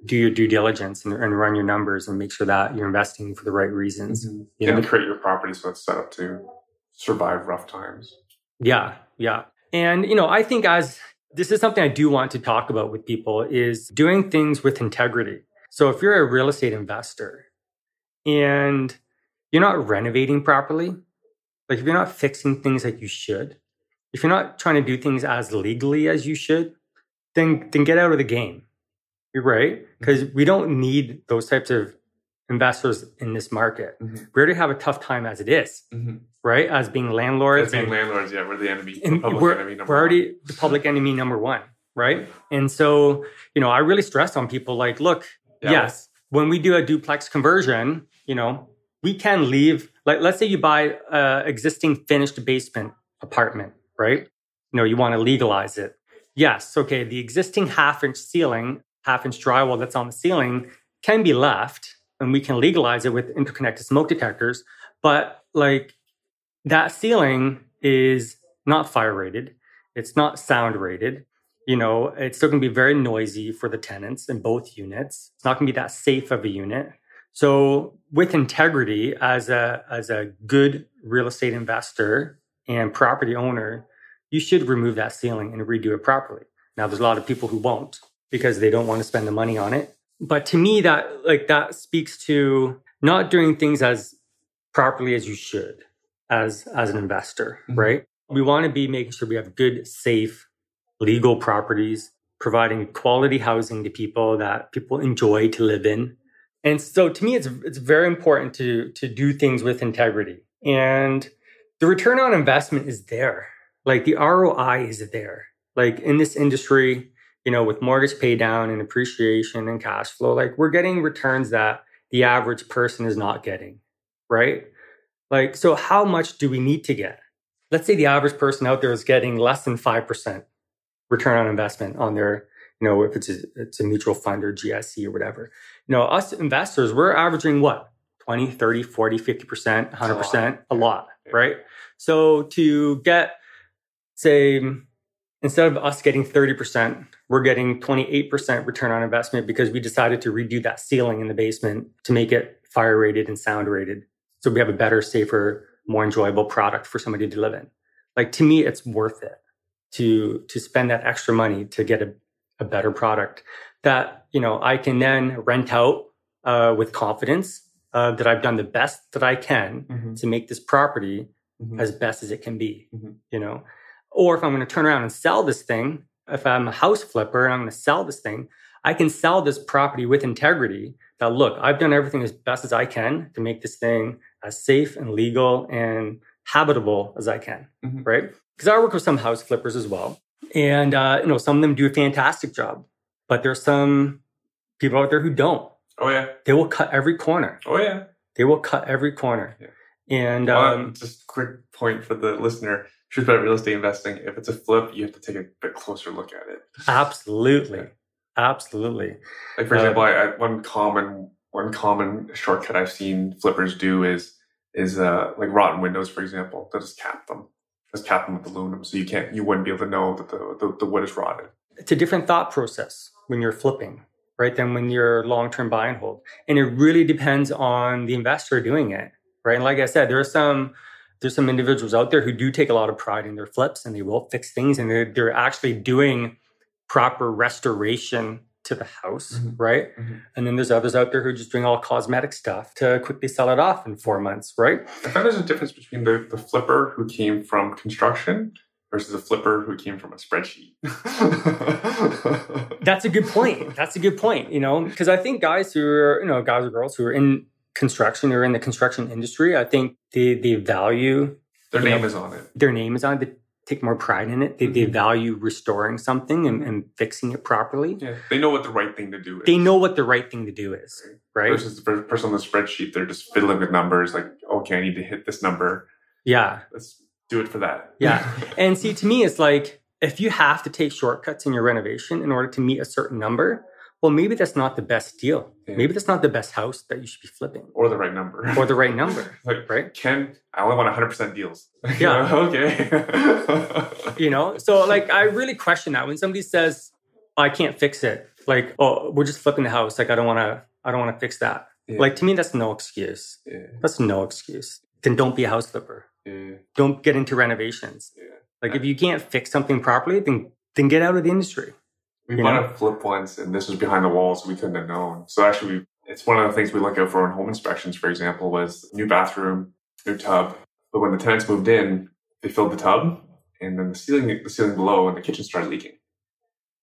do your due diligence and run your numbers and make sure that you're investing for the right reasons. And create your property so it's set up to survive rough times. Yeah. And, I think this is something I do want to talk about with people is doing things with integrity. So if you're a real estate investor and you're not renovating properly, if you're not fixing things like you should, if you're not trying to do things as legally as you should, then get out of the game. You're right, because we don't need those types of investors in this market. We already have a tough time as it is, right? As being landlords. We're the enemy. We're already the public enemy number one, right? And so, I really stress on people look, yes, when we do a duplex conversion, we can leave, let's say you buy an existing finished basement apartment, right? You want to legalize it. Yes, okay, the existing half-inch drywall that's on the ceiling can be left, and we can legalize it with interconnected smoke detectors. But that ceiling is not fire rated. It's not sound rated. It's still going to be very noisy for the tenants in both units. It's not going to be that safe of a unit. So with integrity, as a good real estate investor and property owner, you should remove that ceiling and redo it properly. Now, there's a lot of people who won't because they don't want to spend the money on it. But to me, that speaks to not doing things as properly as you should as an investor, right? We want to be making sure we have good, safe, legal properties, providing quality housing to people that people enjoy to live in. And so to me, it's very important to do things with integrity. And the return on investment is there. Like the ROI is there. Like in this industry, with mortgage pay down and appreciation and cash flow, like we're getting returns that the average person is not getting, right? Like, so how much do we need to get? Let's say the average person out there is getting less than 5% return on investment on their, if it's a mutual fund or GSE or whatever. Us investors, we're averaging what? 20, 30, 40, 50%, 100%, a lot, right? So to get, say, instead of us getting 30%, we're getting 28% return on investment because we decided to redo that ceiling in the basement to make it fire rated and sound rated. So we have a better, safer, more enjoyable product for somebody to live in. Like, to me, it's worth it to spend that extra money to get a better product that, I can then rent out with confidence that I've done the best that I can to make this property as best as it can be, Or if I'm going to turn around and sell this thing, if I'm a house flipper and I'm going to sell this thing, I can sell this property with integrity that, look, I've done everything as best as I can to make this thing as safe and legal and habitable as I can, right? Because I work with some house flippers as well. And, some of them do a fantastic job. But there's some people out there who don't. Oh, yeah. They will cut every corner. Oh, yeah. They will cut every corner. Yeah. And just a quick point for the listener. Truth about real estate investing, if it's a flip, you have to take a bit closer look at it. Absolutely. Absolutely. Like, for example, one common shortcut I've seen flippers do is like rotten windows, for example. They'll just cap them. Just cap them with aluminum, so you wouldn't be able to know that the wood is rotted. It's a different thought process when you're flipping, right, than when you're long-term buy and hold. And it really depends on the investor doing it, right? And like I said, there's some individuals out there who do take a lot of pride in their flips and they will fix things and they're actually doing proper restoration to the house, right? And then there's others out there who are just doing all cosmetic stuff to quickly sell it off in 4 months, right? I find there's a difference between the flipper who came from construction versus a flipper who came from a spreadsheet. That's a good point. Because I think guys or girls who are in construction or in the construction industry, I think they value... Their name is on it. Their name is on it. They take more pride in it. They value restoring something and fixing it properly. Yeah, they know what the right thing to do is. They know what the right thing to do is, right? Versus the person on the spreadsheet, they're just fiddling with numbers like, okay, I need to hit this number. Yeah. Let's do it for that. Yeah. And see, to me, it's like, if you have to take shortcuts in your renovation in order to meet a certain number, well, maybe that's not the best deal. Yeah. Maybe that's not the best house that you should be flipping. Or the right number. Like, right? Ken, I only want 100% deals. Yeah. Okay. So like, I really question that when somebody says, I can't fix it. Like, oh, we're just flipping the house. Like, I don't want to fix that. Yeah. Like, to me, that's no excuse. Yeah. That's no excuse. Then don't be a house flipper. Yeah. Don't get into renovations. Yeah. Like, if you can't fix something properly, then get out of the industry. We bought a flip once, and this was behind the walls, so we couldn't have known. So actually, it's one of the things we look out for in home inspections, for example, was new bathroom, new tub. But when the tenants moved in, they filled the tub, and then the ceiling below and the kitchen started leaking.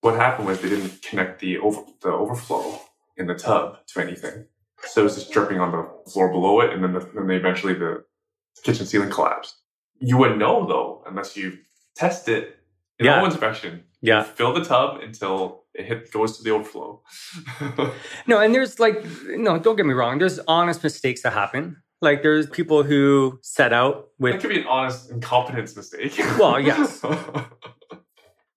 What happened was they didn't connect the overflow in the tub to anything. So it was just dripping on the floor below it, and then eventually the kitchen ceiling collapsed. You wouldn't know, though, unless you test it in a home inspection. Yeah. Fill the tub until it goes to the overflow. No, and there's don't get me wrong. There's honest mistakes that happen. Like, there's people who set out with... That could be an honest incompetence mistake. Well, yes.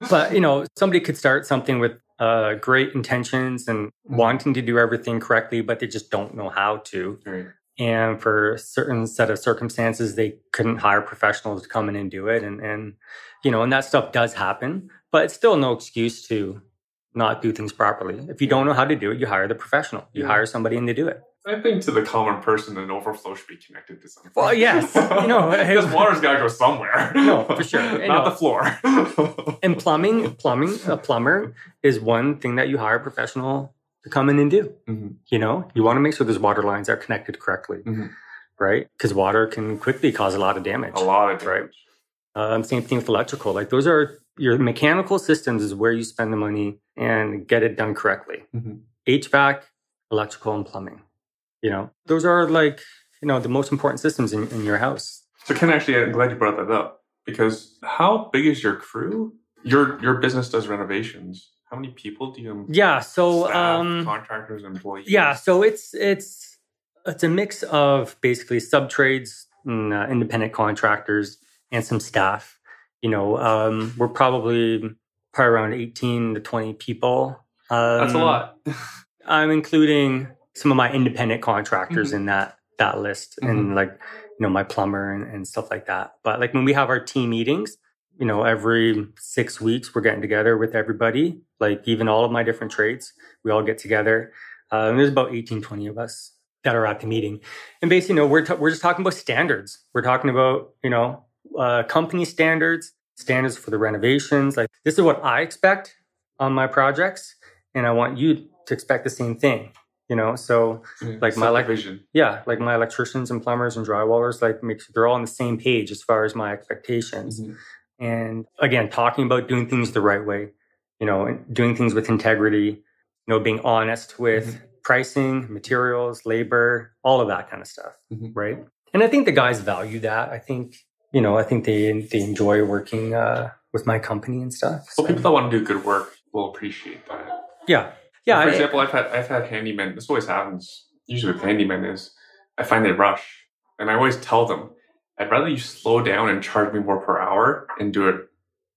But, somebody could start something with great intentions and wanting to do everything correctly, but they just don't know how to. Right. And for a certain set of circumstances, they couldn't hire professionals to come in and do it. And that stuff does happen, but it's still no excuse to not do things properly. If you don't know how to do it, you hire the professional. You hire somebody in to do it. I think to the common person, an overflow should be connected to something. Well, yes. Because water's got to go somewhere. No, for sure. Not the floor. And plumbing, a plumber is one thing that you hire a professional to come in and do. You want to make sure those water lines are connected correctly, right? Because water can quickly cause a lot of damage. A lot of damage. Right? Same thing with electrical. Like those are your mechanical systems is where you spend the money and get it done correctly. HVAC, electrical, and plumbing. Those are like, the most important systems in your house. So Ken, actually, I'm glad you brought that up, because how big is your crew? Your business does renovations. How many people do you staff, contractors, employees? Yeah, so it's a mix of basically sub-trades, independent contractors, and some staff. We're probably around 18 to 20 people. That's a lot. I'm including some of my independent contractors in that list, and my plumber and stuff like that. But like when we have our team meetings, every 6 weeks we're getting together with everybody, like even all of my different trades, we all get together. And there's about 18, 20 of us that are at the meeting. And basically, we're just talking about standards. We're talking about, company standards for the renovations. Like this is what I expect on my projects, and I want you to expect the same thing. So like my vision. Yeah, like my electricians and plumbers and drywallers, like make sure they're all on the same page as far as my expectations. And again, talking about doing things the right way, and doing things with integrity, being honest with pricing, materials, labor, all of that kind of stuff, right? And I think the guys value that. I think they enjoy working with my company and stuff. Well, people that want to do good work will appreciate that. Yeah. Yeah. For example, I've had handymen. This always happens. Usually with handymen is I find they rush, and I always tell them, I'd rather you slow down and charge me more per hour and do it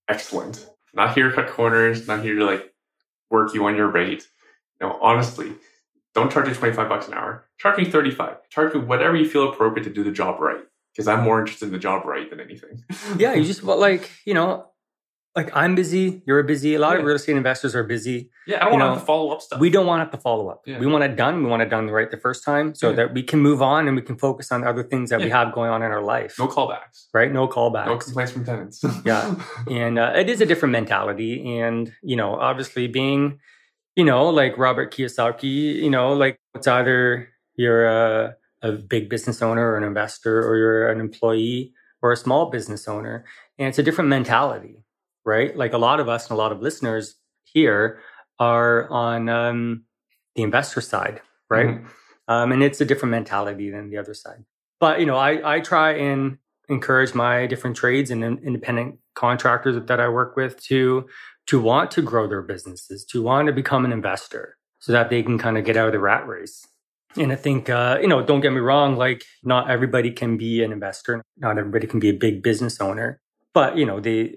excellent. Not here to cut corners. Not here to work you on your rate. Honestly, don't charge me $25 an hour. Charge me $35. Charge me whatever you feel appropriate to do the job right. Because I'm more interested in the job right than anything. Yeah, you just I'm busy, you're busy. A lot of real estate investors are busy. Yeah, I don't want to have to follow up stuff. We don't want to have to follow up. Yeah. We want it done. We want it done right the first time so that we can move on and we can focus on other things that we have going on in our life. No callbacks. Right? No callbacks. No complaints from tenants. Yeah. And it is a different mentality. And, obviously being, like Robert Kiyosaki, it's either you're a big business owner or an investor, or you're an employee or a small business owner. And it's a different mentality. Right? Like a lot of us and a lot of listeners here are on the investor side, right? And it's a different mentality than the other side. But, I try and encourage my different trades and independent contractors that I work with to want to grow their businesses, to want to become an investor so that they can kind of get out of the rat race. And I think, don't get me wrong, like not everybody can be an investor. Not everybody can be a big business owner. But,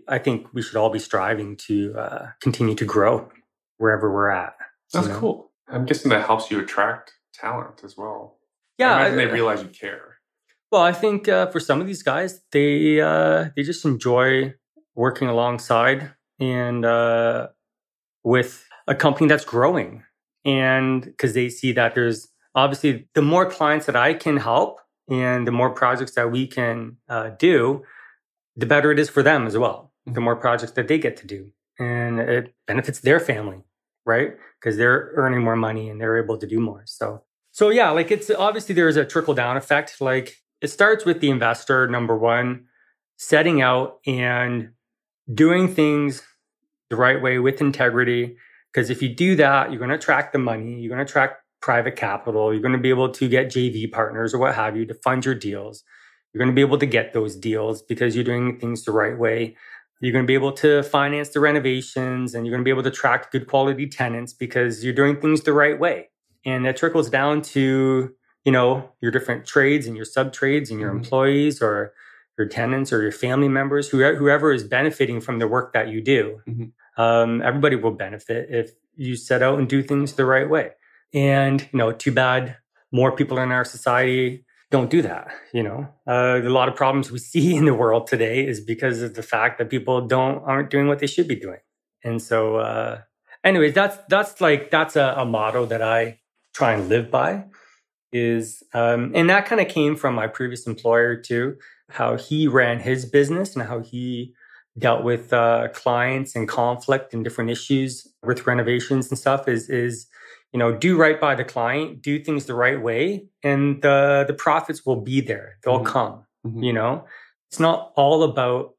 I think we should all be striving to continue to grow wherever we're at. That's cool. I'm guessing that helps you attract talent as well. Yeah. I imagine they realize you care. Well, I think for some of these guys, they just enjoy working alongside and with a company that's growing. And because they see that there's obviously the more clients that I can help and the more projects that we can do, the better it is for them as well. The more projects that they get to do. And it benefits their family, right? Because they're earning more money and they're able to do more. So yeah, like it's obviously there's a trickle down effect. Like it starts with the investor, number one, setting out and doing things the right way with integrity. Because if you do that, you're going to attract the money, you're going to attract private capital, you're going to be able to get JV partners or what have you to fund your deals. You're going to be able to get those deals because you're doing things the right way. You're going to be able to finance the renovations, and you're going to be able to attract good quality tenants because you're doing things the right way. And that trickles down to, your different trades and your sub-trades and your employees or your tenants or your family members, whoever is benefiting from the work that you do. Everybody will benefit if you set out and do things the right way. And, too bad more people in our society don't do that. A lot of problems we see in the world today is because of the fact that people aren't doing what they should be doing. And so, anyways, that's a motto that I try and live by. And that kind of came from my previous employer too, how he ran his business and how he dealt with clients and conflict and different issues with renovations and stuff is do right by the client, do things the right way, and the profits will be there. They'll come. It's not all about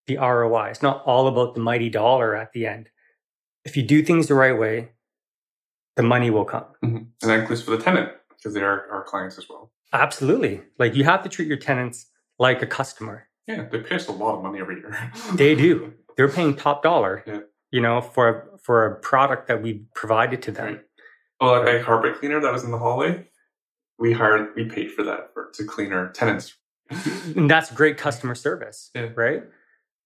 the ROI. It's not all about the mighty dollar at the end. If you do things the right way, the money will come. And that includes for the tenant, because they are our clients as well. Absolutely. Like, you have to treat your tenants like a customer. Yeah, they pay us a lot of money every year. They do. They're paying top dollar, for a product that we provided to them. Right. Oh, that carpet cleaner that was in the hallway, we paid for that to clean our tenants. And that's great customer service, right?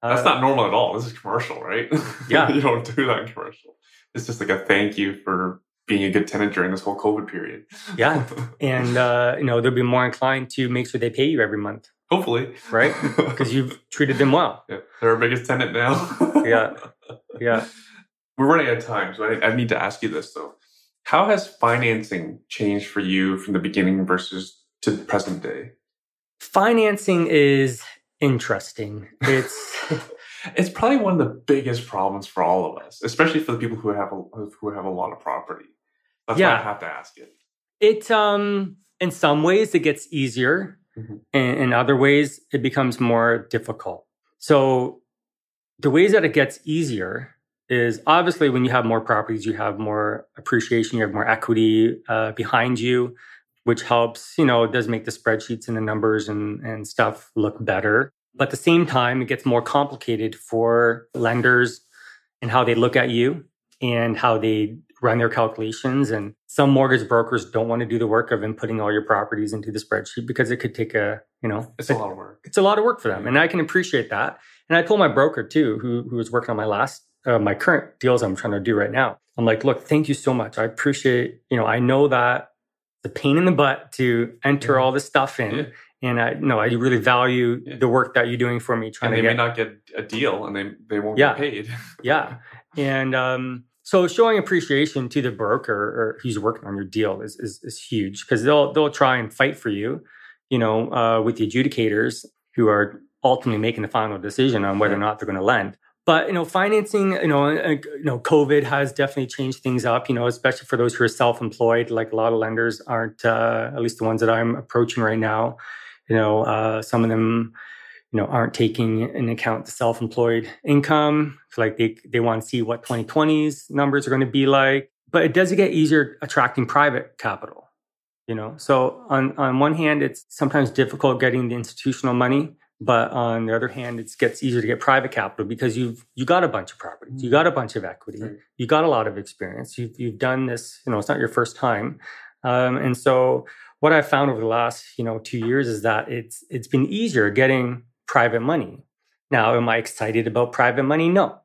That's not normal at all. This is commercial, right? Yeah. You don't do that in commercial. It's just like a thank you for being a good tenant during this whole COVID period. Yeah. And, they'll be more inclined to make sure they pay you every month. Hopefully. Right? Because you've treated them well. Yeah. They're our biggest tenant now. Yeah. Yeah. We're running out of time, so I need to ask you this, though. How has financing changed for you from the beginning versus to the present day? Financing is interesting. It's probably one of the biggest problems for all of us, especially for the people who have a lot of property. That's why I have to ask it. It in some ways it gets easier, and in other ways it becomes more difficult. So the ways that it gets easier is obviously when you have more properties, you have more appreciation, you have more equity behind you, which helps. It does make the spreadsheets and the numbers and stuff look better. But at the same time, it gets more complicated for lenders and how they look at you and how they run their calculations. And some mortgage brokers don't want to do the work of inputting all your properties into the spreadsheet because it could take it's a lot of work. It's a lot of work for them. And I can appreciate that. And I told my broker too, who was working on my current deals I'm trying to do right now. I'm like, look, thank you so much. I appreciate, I know that the pain in the butt to enter all this stuff in. Yeah. And I really value the work that you're doing for me. They may not get a deal, and they won't get paid. Yeah, and so showing appreciation to the broker or who's working on your deal is huge, because they'll try and fight for you, with the adjudicators who are ultimately making the final decision on whether or not they're going to lend. But financing, COVID has definitely changed things up. Especially for those who are self-employed. Like, a lot of lenders aren't, at least the ones that I'm approaching right now. Some of them, aren't taking into account the self-employed income. Like, they want to see what 2020's numbers are going to be like. But it does get easier attracting private capital. So on one hand, it's sometimes difficult getting the institutional money. But on the other hand, it gets easier to get private capital because you got a bunch of properties, you got a bunch of equity, you got a lot of experience. You've done this. It's not your first time, and so what I've found over the last 2 years is that it's been easier getting private money. Now, am I excited about private money? No,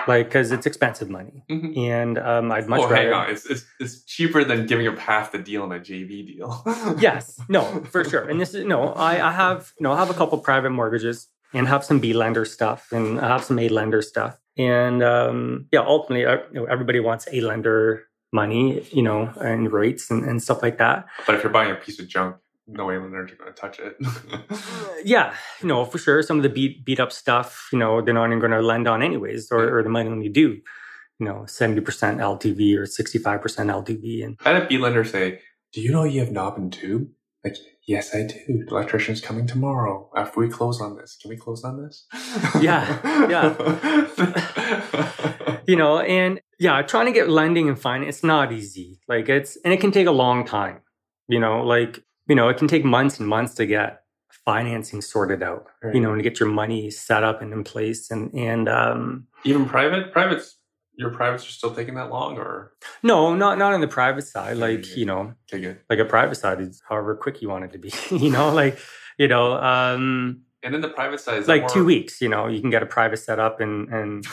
because it's expensive money, and I'd much rather. Hang on, it's cheaper than giving up half the deal in a JV deal. Yes, no, for sure. And this is I have a couple private mortgages and have some B lender stuff and I have some A lender stuff, and ultimately, everybody wants A lender money, and rates and stuff like that. But if you're buying a piece of junk, no way lenders are going to touch it. Yeah, for sure. Some of the beat up stuff, they're not even going to lend on anyways, or the money only do, 70% LTV or 65% LTV. And I had a B lender say, "Do you know you have knob and tube?" Like, "Yes, I do. The electrician's coming tomorrow after we close on this. Can we close on this?" Yeah. And trying to get lending and finance, it's not easy. Like, and it can take a long time. It can take months and months to get financing sorted out, right. To get your money set up and in place. And even your privates are still taking that long, or? No, not on the private side. Like, Okay, good. Like a private side is however quick you want it to be, and then the private side is like 2 weeks, you can get a private set up and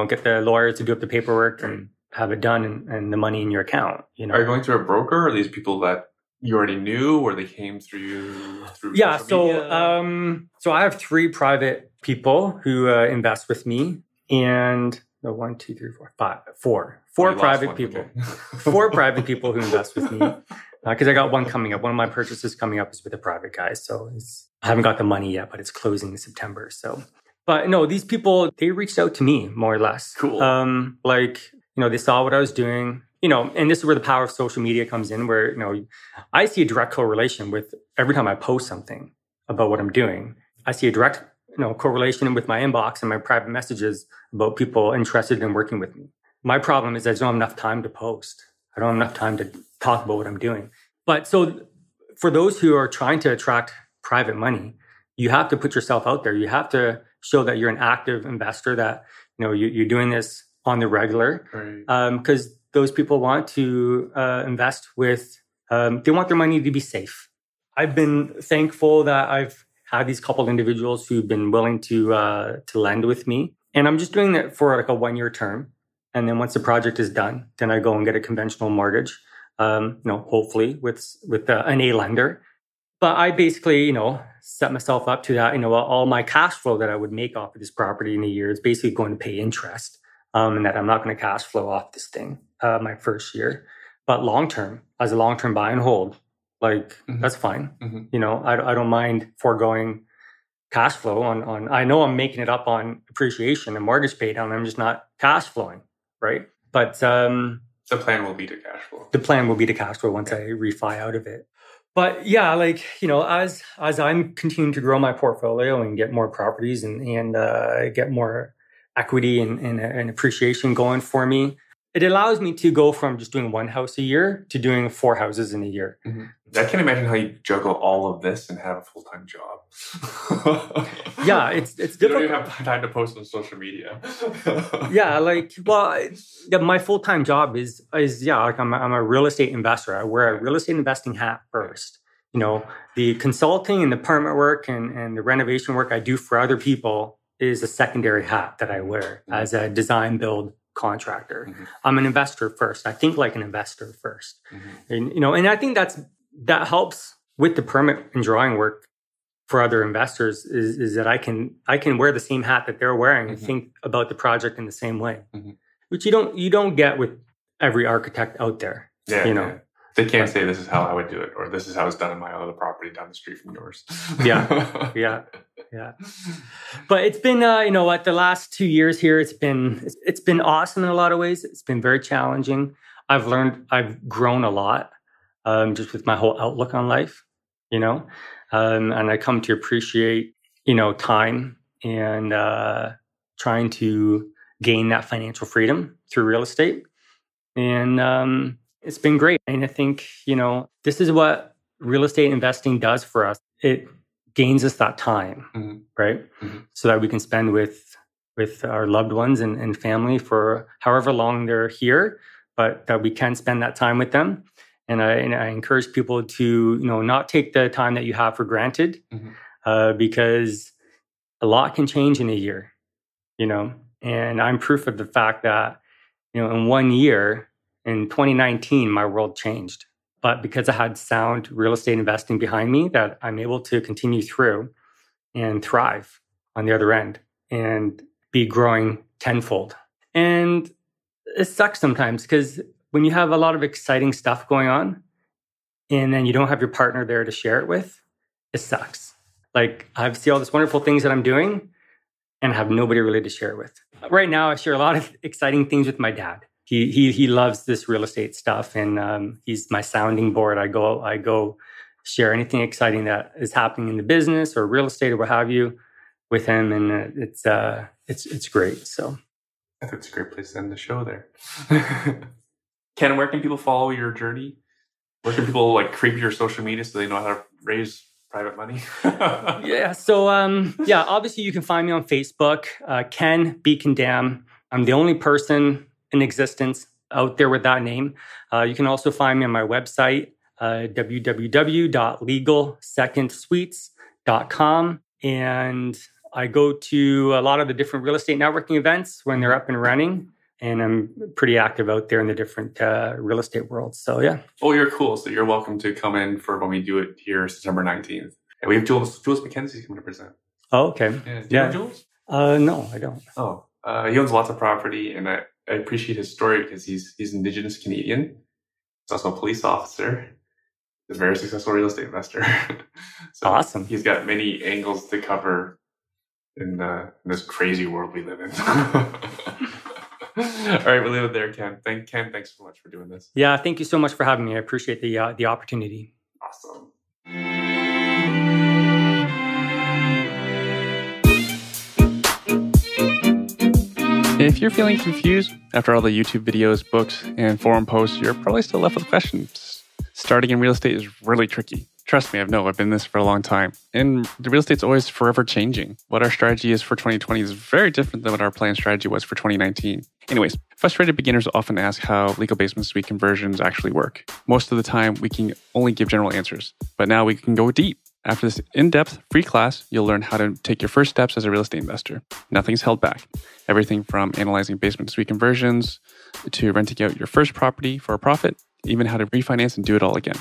get the lawyers to do up the paperwork and have it done and the money in your account, Are you going through a broker, or are these people that you already knew, or they came through Yeah. social media? So I have 3 private people who invest with me, and no, 1, 2, 3, 4, 5, 4 Oh, you lost private one. people, Okay. 4 private people who invest with me. Because I got one coming up. One of my purchases coming up is with a private guy. So I haven't got the money yet, but it's closing in September. So, but no, these people, they reached out to me more or less. Cool. They saw what I was doing, and this is where the power of social media comes in, where, I see a direct correlation with every time I post something about what I'm doing. I see a direct, correlation with my inbox and my private messages about people interested in working with me. My problem is I just don't have enough time to post. I don't have enough time to talk about what I'm doing. But so for those who are trying to attract private money, you have to put yourself out there. You have to show that you're an active investor, that, you're doing this on the regular. Right. Because those people want to invest with, they want their money to be safe. I've been thankful that I've had these couple individuals who've been willing to lend with me. And I'm just doing that for like a 1-year term. And then once the project is done, then I go and get a conventional mortgage, hopefully with an A lender. But I basically, set myself up to that, all my cash flow that I would make off of this property in a year is basically going to pay interest. And that I'm not going to cash flow off this thing my first year. But long-term, as a long-term buy and hold, that's fine. Mm-hmm. I don't mind foregoing cash flow on, I know I'm making it up on appreciation and mortgage pay down. I'm just not cash flowing. Right. But the plan will be to cash flow. The plan will be to cash flow once I refi out of it. But yeah, as I'm continuing to grow my portfolio and get more properties and get more equity and appreciation going for me, it allows me to go from just doing 1 house a year to doing 4 houses in a year. Mm-hmm. I can't imagine how you juggle all of this and have a full-time job. Yeah, it's difficult. You don't even have time to post on social media. Yeah, my full-time job is I'm a real estate investor. I wear a real estate investing hat first. The consulting and the permit work and the renovation work I do for other people is a secondary hat that I wear as a design build contractor. Mm-hmm. I'm an investor first. I think like an investor first. Mm-hmm. And I think that helps with the permit and drawing work for other investors is that I can wear the same hat that they're wearing and think about the project in the same way, which you don't get with every architect out there. Yeah, yeah. They can't say this is how I would do it, or this is how it's done in my other property down the street from yours. Yeah. But it's been, the last 2 years here, it's been awesome in a lot of ways. It's been very challenging. I've grown a lot, just with my whole outlook on life, and I come to appreciate, time and trying to gain that financial freedom through real estate. And it's been great. And I think, this is what real estate investing does for us. It gains us that time, right? Mm-hmm. So that we can spend with our loved ones and family for however long they're here, but that we can spend that time with them. And I encourage people to, not take the time that you have for granted, because a lot can change in a year, and I'm proof of the fact that, in 1 year, in 2019, my world changed. But because I had sound real estate investing behind me, that I'm able to continue through and thrive on the other end and be growing tenfold. And it sucks sometimes because when you have a lot of exciting stuff going on and then you don't have your partner there to share it with, it sucks. I see all these wonderful things that I'm doing and have nobody really to share it with. Right now, I share a lot of exciting things with my dad. He loves this real estate stuff, and he's my sounding board. I go share anything exciting that is happening in the business or real estate or what have you with him, and it's great. So I think it's a great place to end the show there. Ken, where can people follow your journey? Where can people creep your social media so they know how to raise private money? Yeah. So obviously you can find me on Facebook, Ken Beckendam. I'm the only person in existence out there with that name. You can also find me on my website, www.legalsecondsuites.com. And I go to a lot of the different real estate networking events when they're up and running. And I'm pretty active out there in the different real estate worlds. So yeah. Oh, you're cool. So you're welcome to come in for when we do it here September 19th. And we have Jules McKenzie's coming to present. Oh, okay. Yeah. Do you know Jules? No, I don't. Oh, he owns lots of property, and I appreciate his story because he's Indigenous Canadian. He's also a police officer. He's a very successful real estate investor. So awesome. He's got many angles to cover in this crazy world we live in. All right, we'll leave it there, Ken. Ken, thanks so much for doing this. Yeah, thank you so much for having me. I appreciate the opportunity. Awesome. If you're feeling confused after all the YouTube videos, books, and forum posts, you're probably still left with questions. Starting in real estate is really tricky. Trust me, I've been in this for a long time. And the real estate's always forever changing. What our strategy is for 2020 is very different than what our planned strategy was for 2019. Anyways, frustrated beginners often ask how legal basement suite conversions actually work. Most of the time, we can only give general answers, but now we can go deep. After this in-depth free class, you'll learn how to take your first steps as a real estate investor. Nothing's held back. Everything from analyzing basement suite conversions to renting out your first property for a profit, even how to refinance and do it all again.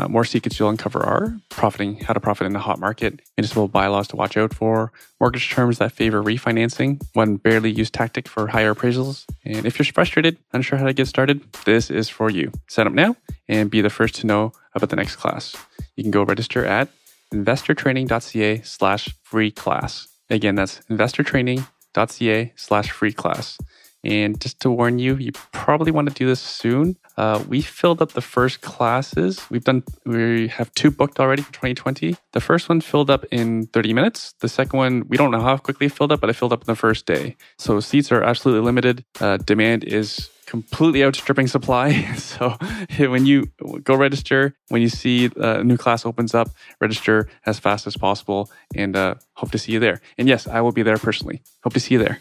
More secrets you'll uncover are how to profit in the hot market, municipal bylaws to watch out for, mortgage terms that favor refinancing, one barely used tactic for higher appraisals. And if you're frustrated, unsure how to get started, this is for you. Sign up now and be the first to know about the next class. You can go register at investortraining.ca/free class. Again, that's investortraining.ca/free class. And just to warn you, you probably want to do this soon. We filled up the first classes. We have 2 booked already for 2020. The first one filled up in 30 minutes. The second one, we don't know how quickly it filled up, but it filled up in the first day. So seats are absolutely limited. Demand is completely outstripping supply. So when you go register, when you see a new class opens up, register as fast as possible and hope to see you there. And yes, I will be there personally. Hope to see you there.